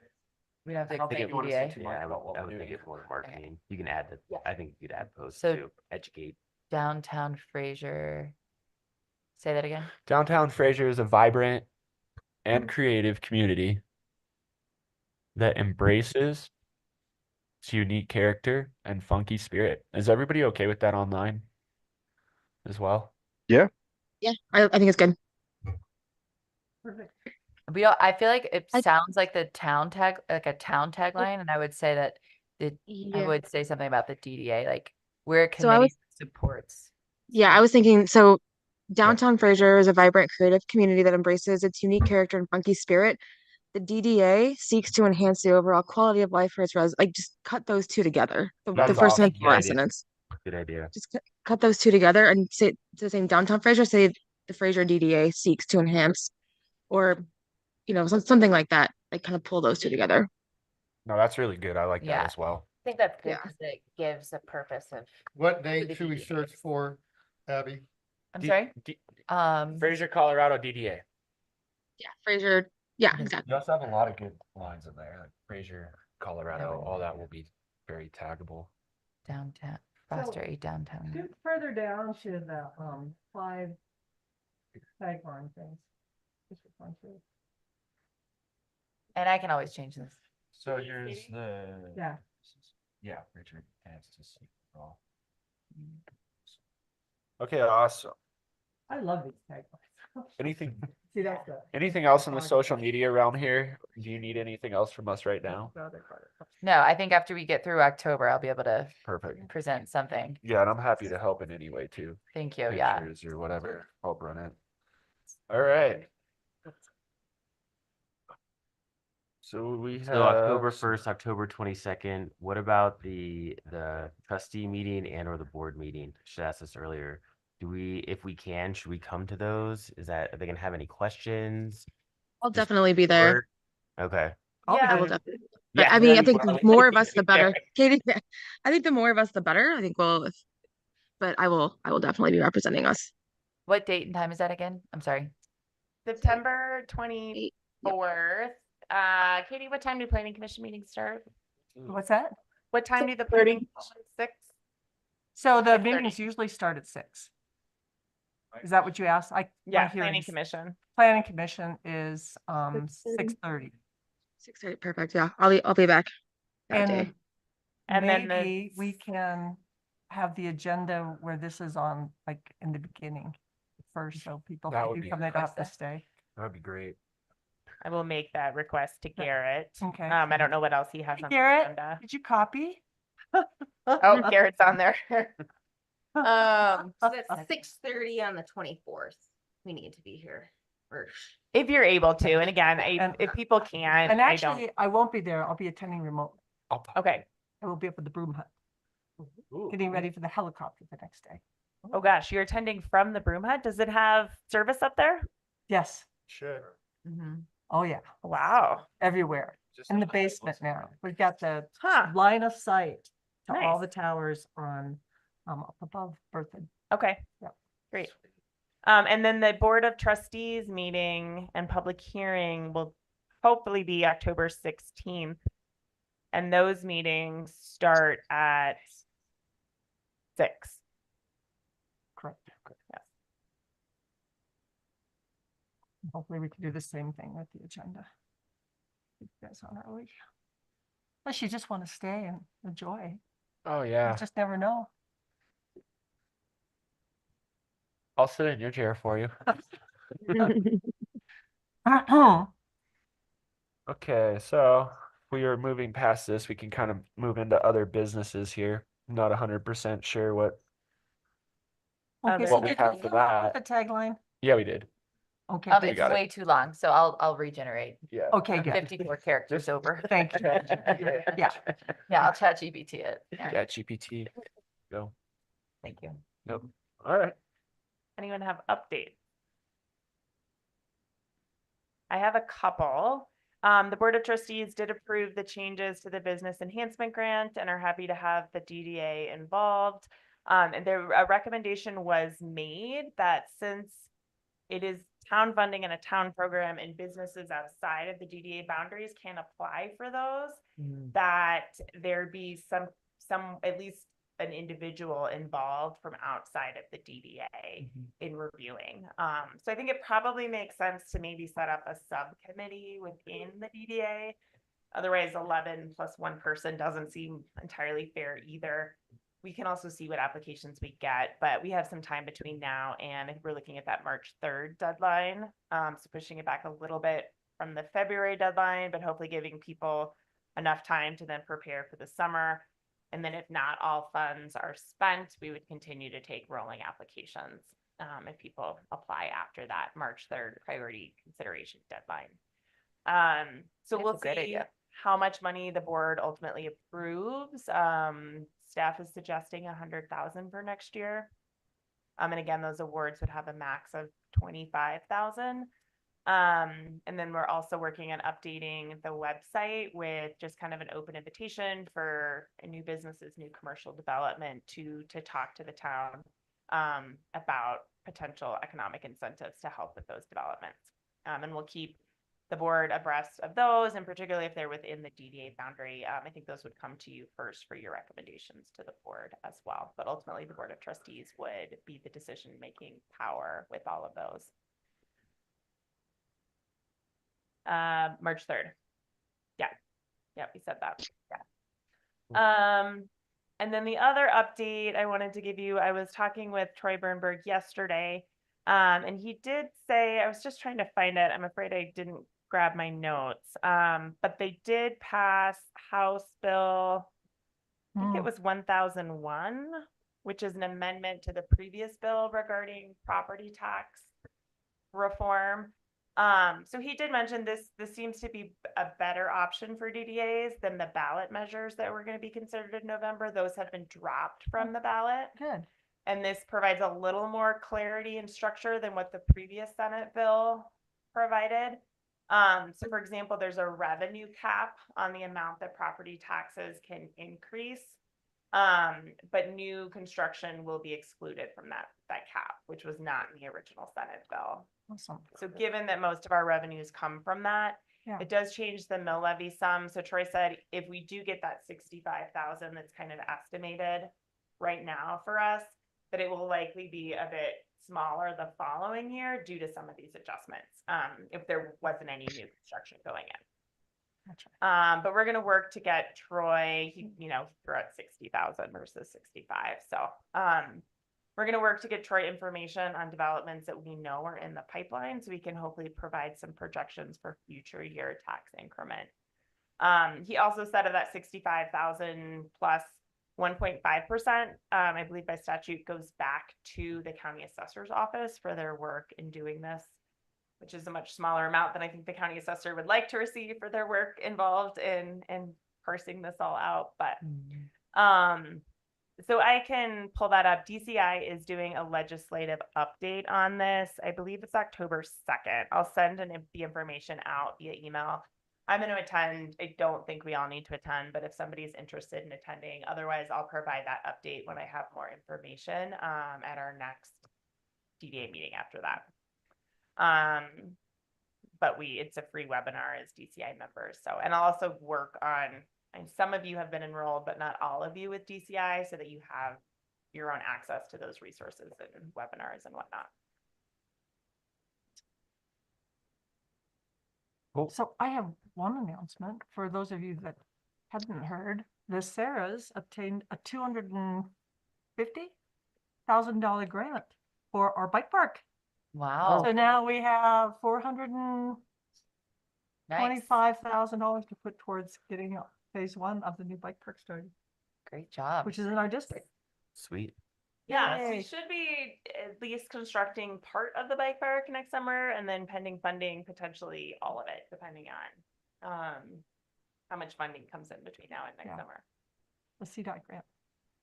[SPEAKER 9] We don't have to
[SPEAKER 4] don't
[SPEAKER 9] say
[SPEAKER 4] think you wanna say
[SPEAKER 9] DDA.
[SPEAKER 4] too
[SPEAKER 7] Yeah,
[SPEAKER 4] much
[SPEAKER 7] I
[SPEAKER 4] about what
[SPEAKER 7] would, I
[SPEAKER 4] we're
[SPEAKER 7] would think
[SPEAKER 4] doing.
[SPEAKER 7] it's more marketing. You can add
[SPEAKER 1] Yeah.
[SPEAKER 7] I think you could add posts
[SPEAKER 9] So-
[SPEAKER 7] to educate.
[SPEAKER 9] Downtown Fraser. Say that again.
[SPEAKER 4] Downtown Fraser is a vibrant and creative community that embraces its unique character and funky spirit. Is everybody okay with that online as well?
[SPEAKER 6] Yeah, I think it's good.
[SPEAKER 3] Perfect.
[SPEAKER 9] I feel like it
[SPEAKER 6] I-
[SPEAKER 9] sounds like the town tag, like a town tagline, and I would say that I
[SPEAKER 6] Yeah.
[SPEAKER 9] would say something about the DDA, like we're a
[SPEAKER 6] So I
[SPEAKER 9] committee
[SPEAKER 6] was-
[SPEAKER 9] that supports.
[SPEAKER 6] Yeah, I was thinking, so downtown Fraser is a vibrant creative community that embraces its unique character and funky spirit. The DDA seeks to enhance the overall quality of life for its residents. Like, just cut those two together. The
[SPEAKER 4] That's
[SPEAKER 6] first
[SPEAKER 4] awesome.
[SPEAKER 6] and
[SPEAKER 7] Good idea.
[SPEAKER 6] residents.
[SPEAKER 7] Good idea.
[SPEAKER 6] Just cut those two together and say the same downtown Fraser, say the Fraser DDA seeks to enhance, or something like that. Like, kind of pull those two together.
[SPEAKER 4] No, that's really good. I like that
[SPEAKER 9] Yeah.
[SPEAKER 4] as well.
[SPEAKER 1] I think that's good
[SPEAKER 6] Yeah.
[SPEAKER 1] because it gives a purpose of.
[SPEAKER 5] What
[SPEAKER 1] the
[SPEAKER 5] name should we
[SPEAKER 1] DDA
[SPEAKER 5] search
[SPEAKER 1] is.
[SPEAKER 5] for, Abby?
[SPEAKER 9] I'm
[SPEAKER 4] D-
[SPEAKER 9] sorry.
[SPEAKER 4] D-
[SPEAKER 9] Um,
[SPEAKER 4] Fraser, Colorado DDA.
[SPEAKER 6] Yeah, Fraser. Yeah,
[SPEAKER 9] Mhm.
[SPEAKER 6] exactly.
[SPEAKER 4] You also have a lot of good lines in there, like Fraser, Colorado, all that will be very taggable.
[SPEAKER 9] downtown, foster a downtown.
[SPEAKER 3] Scoot further down to the, 5 tagline things. Just for fun too.
[SPEAKER 9] And I can always change this.
[SPEAKER 4] So here's the.
[SPEAKER 3] Yeah.
[SPEAKER 4] Yeah, Richard has to see it all. Okay, awesome.
[SPEAKER 3] I love these taglines.
[SPEAKER 4] Anything,
[SPEAKER 3] See, that's the.
[SPEAKER 4] anything else in the social media realm here? Do you need anything else from us right now?
[SPEAKER 9] No, I think after we get through October, I'll be able to
[SPEAKER 4] Perfect.
[SPEAKER 9] present something.
[SPEAKER 4] Yeah, and I'm happy to help in any way too.
[SPEAKER 9] Thank you. Yeah.
[SPEAKER 4] Pictures or whatever, help run it. All right. So we have.
[SPEAKER 7] So October 1st, October 22nd, what about the trustee meeting and or the board meeting? Should ask this earlier. If we can, should we come to those? Are they gonna have any questions?
[SPEAKER 6] I'll
[SPEAKER 7] Just
[SPEAKER 6] definitely be there.
[SPEAKER 7] Okay.
[SPEAKER 3] I'll be
[SPEAKER 6] I will
[SPEAKER 3] there.
[SPEAKER 6] definitely. But I mean, I think the more of us, the better. Katie, I think the more of us, the better. I think but I will definitely be representing us.
[SPEAKER 9] What date and time is that again? I'm sorry.
[SPEAKER 2] September 24th. Katie, what time do planning commission meetings start?
[SPEAKER 3] What's that?
[SPEAKER 2] What time do the planning commission 6?
[SPEAKER 3] So the
[SPEAKER 2] 6:30.
[SPEAKER 3] meetings usually start at 6. Is that what you asked?
[SPEAKER 2] Yeah,
[SPEAKER 3] my
[SPEAKER 2] planning
[SPEAKER 3] hearings-
[SPEAKER 2] commission.
[SPEAKER 3] Planning commission is 6:30.
[SPEAKER 6] 6:30, perfect. Yeah, I'll be back that day.
[SPEAKER 2] And then the-
[SPEAKER 3] Maybe we can have the agenda where this is on, like, in the beginning first, so people
[SPEAKER 4] That
[SPEAKER 3] who
[SPEAKER 4] would
[SPEAKER 3] do
[SPEAKER 4] be
[SPEAKER 3] come, they don't have to stay.
[SPEAKER 4] That'd be great.
[SPEAKER 2] I will make that request to Garrett.
[SPEAKER 3] Okay.
[SPEAKER 2] I don't know what else he has
[SPEAKER 3] Hey,
[SPEAKER 2] on the
[SPEAKER 3] Garrett,
[SPEAKER 2] agenda.
[SPEAKER 3] did you copy?
[SPEAKER 2] Oh, Garrett's on there.
[SPEAKER 1] So that's 6:30 on the 24th. We need to be here first.
[SPEAKER 2] If you're able to, and again,
[SPEAKER 3] And-
[SPEAKER 2] if people can't,
[SPEAKER 3] And
[SPEAKER 2] I don't.
[SPEAKER 3] actually, I won't be there. I'll be attending remote.
[SPEAKER 2] Okay.
[SPEAKER 3] I will be up at the broom hut,
[SPEAKER 4] Ooh.
[SPEAKER 3] getting ready for the helicopter the next day.
[SPEAKER 2] Oh gosh, you're attending from the Broom Hut. Does it have service up there?
[SPEAKER 3] Yes.
[SPEAKER 4] Sure.
[SPEAKER 9] Mhm.
[SPEAKER 3] Oh, yeah.
[SPEAKER 2] Wow.
[SPEAKER 3] Everywhere. In the basement now. We've got the
[SPEAKER 2] Huh.
[SPEAKER 3] line of sight to all
[SPEAKER 2] Nice.
[SPEAKER 3] the towers on, up above Berthoud.
[SPEAKER 2] Okay.
[SPEAKER 3] Yep.
[SPEAKER 2] Great. And then the Board of Trustees meeting and public hearing will hopefully be October 16th. And those meetings start at 6.
[SPEAKER 3] Correct.
[SPEAKER 2] Yes.
[SPEAKER 3] Hopefully we can do the same thing with the agenda. Keep you guys on early. Unless you just want to stay and enjoy.
[SPEAKER 4] Oh
[SPEAKER 3] You
[SPEAKER 4] yeah,
[SPEAKER 3] just never know.
[SPEAKER 4] I'll sit in your chair for you. Okay, so we are moving past this. We can kind of move into other businesses here. I'm not 100% sure what.
[SPEAKER 3] Okay,
[SPEAKER 2] What
[SPEAKER 3] so
[SPEAKER 2] we
[SPEAKER 3] did
[SPEAKER 4] have
[SPEAKER 3] you
[SPEAKER 4] for
[SPEAKER 3] come up
[SPEAKER 4] that.
[SPEAKER 3] with the tagline?
[SPEAKER 4] Yeah, we did.
[SPEAKER 3] Okay,
[SPEAKER 4] We
[SPEAKER 9] It's
[SPEAKER 4] got it.
[SPEAKER 9] way too long, so I'll regenerate.
[SPEAKER 4] Yeah.
[SPEAKER 3] okay, good.
[SPEAKER 9] 54 characters over.
[SPEAKER 3] Thank you. Yeah.
[SPEAKER 9] Yeah, I'll chat GPT it.
[SPEAKER 4] Yeah, GPT. Go.
[SPEAKER 9] Thank you.
[SPEAKER 4] Nope. All right.
[SPEAKER 2] Anyone have updates? I have a couple. The Board of Trustees did approve the changes to the Business Enhancement Grant and are happy to have the DDA involved. And a recommendation was made that since it is town funding and a town program and businesses outside of the DDA boundaries can apply for those, that there be some, at least an individual involved from outside of the DDA in reviewing. So I think it probably makes sense to maybe set up a subcommittee within the DDA Otherwise, 11 plus one person doesn't seem entirely fair either. We can also see what applications we get, but we have some time between now and I think we're looking at that March 3rd deadline. So pushing it back a little bit from the February deadline, but hopefully giving people enough time to then prepare for the summer. And then if not all funds are spent, we would continue to take rolling applications if people apply after that March 3rd priority consideration deadline. So
[SPEAKER 9] That's
[SPEAKER 2] we'll
[SPEAKER 9] a great
[SPEAKER 2] see
[SPEAKER 9] idea.
[SPEAKER 2] how much money the board ultimately approves. Staff is suggesting 100,000 for next year. And again, those awards would have a max of 25,000. And then we're also working on updating the website with just kind of an open invitation for new businesses, new commercial development to talk to the town about potential economic incentives to help with those developments. And we'll keep the board abreast of those, and particularly if they're within the DDA boundary. I think those would come to you first for your recommendations to the board as well. But ultimately, the Board of Trustees would be the decision-making power with all of those. March 3rd. Yeah, we said that. Yeah. And then the other update I wanted to give you, I was talking with Troy Bernberg yesterday, and he did say, I was just trying to find it. I'm afraid I didn't grab my notes. But they did pass House Bill, I think it was 1001, which is an amendment to the previous bill regarding property tax reform. So he did mention this seems to be a better option for DDAs than the ballot measures that were going to be considered in November. Those have been dropped from the ballot.
[SPEAKER 3] Good.
[SPEAKER 2] And this provides a little more clarity and structure than what the previous Senate bill provided. So for example, there's a revenue cap on the amount that property taxes can increase. But new construction will be excluded from that cap, which was not in the original Senate bill.
[SPEAKER 3] Awesome.
[SPEAKER 2] So given that most of our revenues come from that,
[SPEAKER 3] Yeah.
[SPEAKER 2] it does change the mill levy sum. So Troy said, if we do get that 65,000 that's kind of estimated right now for us, that it will likely be a bit smaller the following year due to some of these adjustments, if there wasn't any new construction going in.
[SPEAKER 3] Gotcha.
[SPEAKER 2] But we're going to work to get Troy, we're at 60,000 versus 65. So, we're going to work to get Troy information on developments that we know are in the pipeline so we can hopefully provide some projections for future year tax increment. He also said of that 65,000 plus 1.5%, I believe by statute goes back to the county assessor's office for their work in doing this, which is a much smaller amount than I think the county assessor would like to receive for their work involved in parsing this all out. But so I can pull that up. DCI is doing a legislative update on this. I believe it's October 2nd. I'll send the information out via email. I'm going to attend. I don't think we all need to attend, but if somebody's interested in attending, otherwise I'll provide that update when I have more information at our next DDA meeting after that. But it's a free webinar as DCI members. So, and I'll also work on, and some of you have been enrolled, but not all of you with DCI, so that you have your own access to those resources and webinars and whatnot.
[SPEAKER 3] So I have one announcement for those of you that hadn't heard. The Sarahs obtained a $250,000 grant for our bike park.
[SPEAKER 9] Wow.
[SPEAKER 3] So now we have
[SPEAKER 9] Nice.
[SPEAKER 3] $425,000 to put towards getting phase 1 of the new bike park started,
[SPEAKER 9] Great job.
[SPEAKER 3] which is in our district.
[SPEAKER 7] Sweet.
[SPEAKER 2] Yeah, so we
[SPEAKER 3] Yay.
[SPEAKER 2] should be at least constructing part of the bike park next summer, and then pending funding, potentially all of it, depending on how much funding comes in between now and next
[SPEAKER 3] Yeah.
[SPEAKER 2] summer.
[SPEAKER 3] The CDOT grant.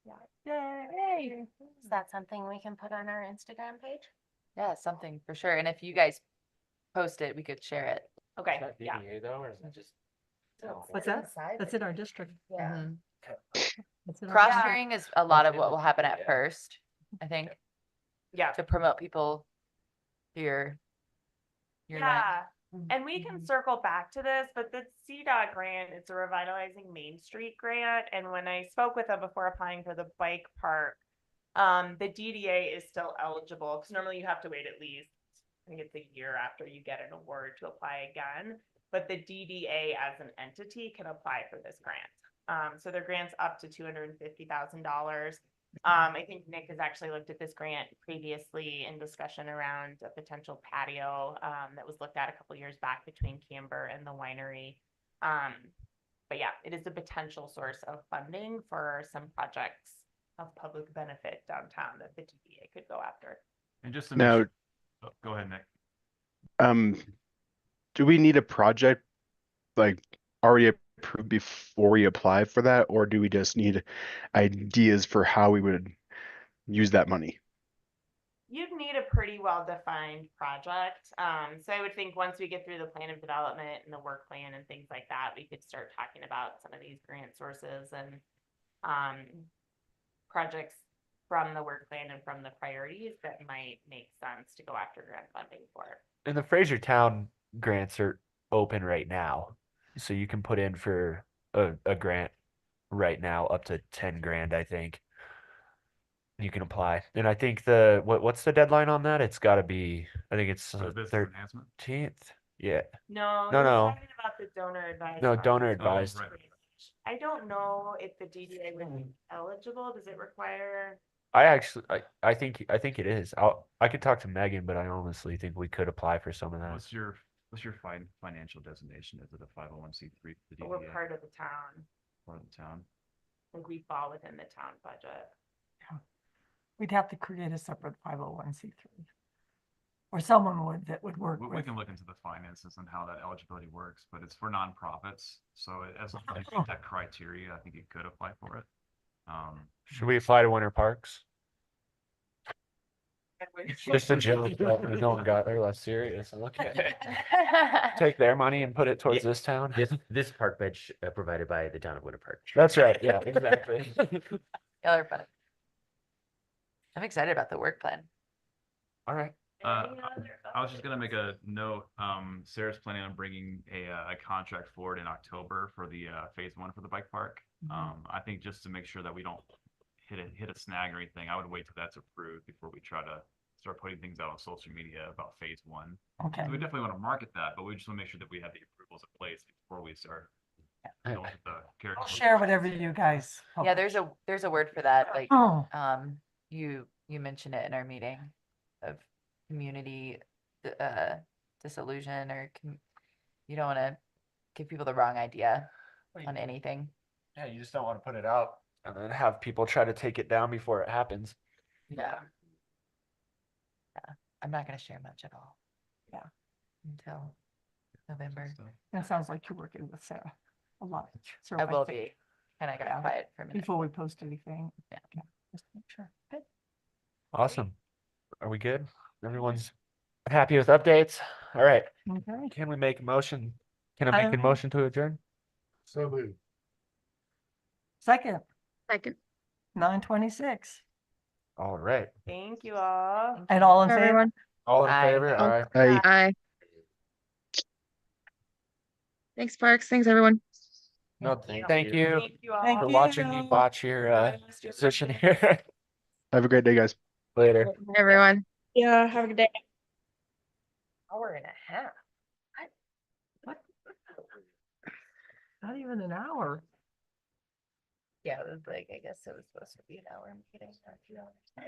[SPEAKER 2] Yeah.
[SPEAKER 3] Yay.
[SPEAKER 1] Is that something we can put on our Instagram page?
[SPEAKER 9] Yeah, something for sure. And if you guys post it, we could share it.
[SPEAKER 2] Okay,
[SPEAKER 4] Is that
[SPEAKER 2] yeah.
[SPEAKER 4] DDA though, or is it just?
[SPEAKER 3] What's that? That's in our district.
[SPEAKER 1] Yeah.
[SPEAKER 9] Mhm.
[SPEAKER 3] That's in our
[SPEAKER 9] Cross
[SPEAKER 3] district.
[SPEAKER 9] training is a lot of what will happen at
[SPEAKER 4] Yeah.
[SPEAKER 9] first, I think,
[SPEAKER 2] Yeah.
[SPEAKER 9] to promote people to your land.
[SPEAKER 2] Yeah. And we can circle back to this, but the CDOT grant, it's a Revitalizing Main Street grant. And when I spoke with them before applying for the bike park, the DDA is still eligible because normally you have to wait at least, I think it's a year after you get an award to apply again. but the DDA as an entity can apply for this grant. So their grant's up to $250,000. I think Nick has actually looked at this grant previously in discussion around a potential patio that was looked at a couple years back between Camber and the winery. But yeah, it is a potential source of funding for some projects of public benefit downtown that the DDA could go after.
[SPEAKER 12] And just to make
[SPEAKER 8] Now,
[SPEAKER 12] sure, oh, go ahead, Nick.
[SPEAKER 8] Do we need a project like already approved before we apply for that, or do we just need ideas for how we would use that money?
[SPEAKER 2] You'd need a pretty well-defined project. So I would think once we get through the plan of development and the work plan and things like that, we could start talking about some of these grant sources and projects from the work plan and from the priorities that might make sense to go after grant funding for.
[SPEAKER 4] And the Frasertown grants are open right now, so you can put in for a grant right now up to 10 grand, I think. You can apply, and I think what's the deadline on that? It's got to be, I think it's
[SPEAKER 12] For this enhancement?
[SPEAKER 4] 13th. Yeah,
[SPEAKER 2] No,
[SPEAKER 4] No,
[SPEAKER 2] he's
[SPEAKER 4] no.
[SPEAKER 2] talking about the donor advised.
[SPEAKER 4] No,
[SPEAKER 2] funds.
[SPEAKER 4] donor advised.
[SPEAKER 12] right.
[SPEAKER 2] I don't know if the DDA would be eligible. Does it require?
[SPEAKER 4] I think it is. I could talk to Megan, but I honestly think we could apply for some of that.
[SPEAKER 12] What's your financial designation? Is it a 501c3 for the
[SPEAKER 2] We're
[SPEAKER 12] DDA
[SPEAKER 2] part of the town.
[SPEAKER 12] or the town?
[SPEAKER 2] Like we fall within the town budget.
[SPEAKER 3] We'd have to create a separate 501c3. Or someone that would work
[SPEAKER 12] We
[SPEAKER 3] with.
[SPEAKER 12] can look into the finances and how that eligibility works, but it's for nonprofits. So as long as you meet that criteria, I think you could apply for it.
[SPEAKER 4] Should we apply to Winter Parks? Just a joke. but No one got there less serious. Okay. Take their money and put it towards this town.
[SPEAKER 7] This park bench provided by the town of Winter Park.
[SPEAKER 4] That's right. Yeah, exactly.
[SPEAKER 9] Y'all are funny. I'm excited about the work plan.
[SPEAKER 4] All right.
[SPEAKER 12] I was just gonna make a note. Sarah's planning on bringing a contract forward in October for the phase 1 for the bike park. I think just to make sure that we don't hit a snag or anything, I would wait till that's approved before we try to start putting things out on social media about phase 1.
[SPEAKER 3] Okay.
[SPEAKER 12] So we definitely want to market that, but we just want to make sure that we have the approvals in place before we start going with the character.
[SPEAKER 3] I'll share whatever you guys.
[SPEAKER 9] Yeah, there's a word for that, like,
[SPEAKER 3] Oh,
[SPEAKER 9] you mentioned it in our meeting of community disillusion or you don't want to give people the wrong idea on anything.
[SPEAKER 4] Yeah, you just don't want to put it out and then have people try to take it down before it happens.
[SPEAKER 9] Yeah. I'm not going to share much at all.
[SPEAKER 3] Yeah.
[SPEAKER 9] Until November.
[SPEAKER 3] it sounds like you're working with Sarah a lot. So
[SPEAKER 9] I will
[SPEAKER 3] think
[SPEAKER 9] be. And I got
[SPEAKER 3] Yeah.
[SPEAKER 9] quiet for a minute.
[SPEAKER 3] Before we post anything.
[SPEAKER 9] Yeah.
[SPEAKER 3] Just to make sure. Good.
[SPEAKER 4] Awesome. Are we good? Everyone's happy with updates? All right.
[SPEAKER 3] Okay.
[SPEAKER 4] Can we make a motion? Can I make a motion to adjourn?
[SPEAKER 5] So moved.
[SPEAKER 3] Second,
[SPEAKER 6] Second.
[SPEAKER 3] 9:26.
[SPEAKER 4] All right.
[SPEAKER 2] Thank you all.
[SPEAKER 3] And all in favor?
[SPEAKER 6] Everyone.
[SPEAKER 4] All in
[SPEAKER 9] Aye.
[SPEAKER 4] favor? All right.
[SPEAKER 6] Aye. Thanks, Parks. Thanks, everyone.
[SPEAKER 4] No,
[SPEAKER 2] Thank
[SPEAKER 4] thank you
[SPEAKER 2] Thank you all.
[SPEAKER 3] Thank
[SPEAKER 4] for watching me
[SPEAKER 3] you.
[SPEAKER 4] botch your position here.
[SPEAKER 8] Have a great day, guys.
[SPEAKER 4] Later.
[SPEAKER 6] Everyone.
[SPEAKER 11] Yeah, have a good day.
[SPEAKER 1] Hour and a half.
[SPEAKER 3] Not even an hour.
[SPEAKER 1] Yeah, it was like, I guess it was supposed to be an hour meeting, not 2 hours.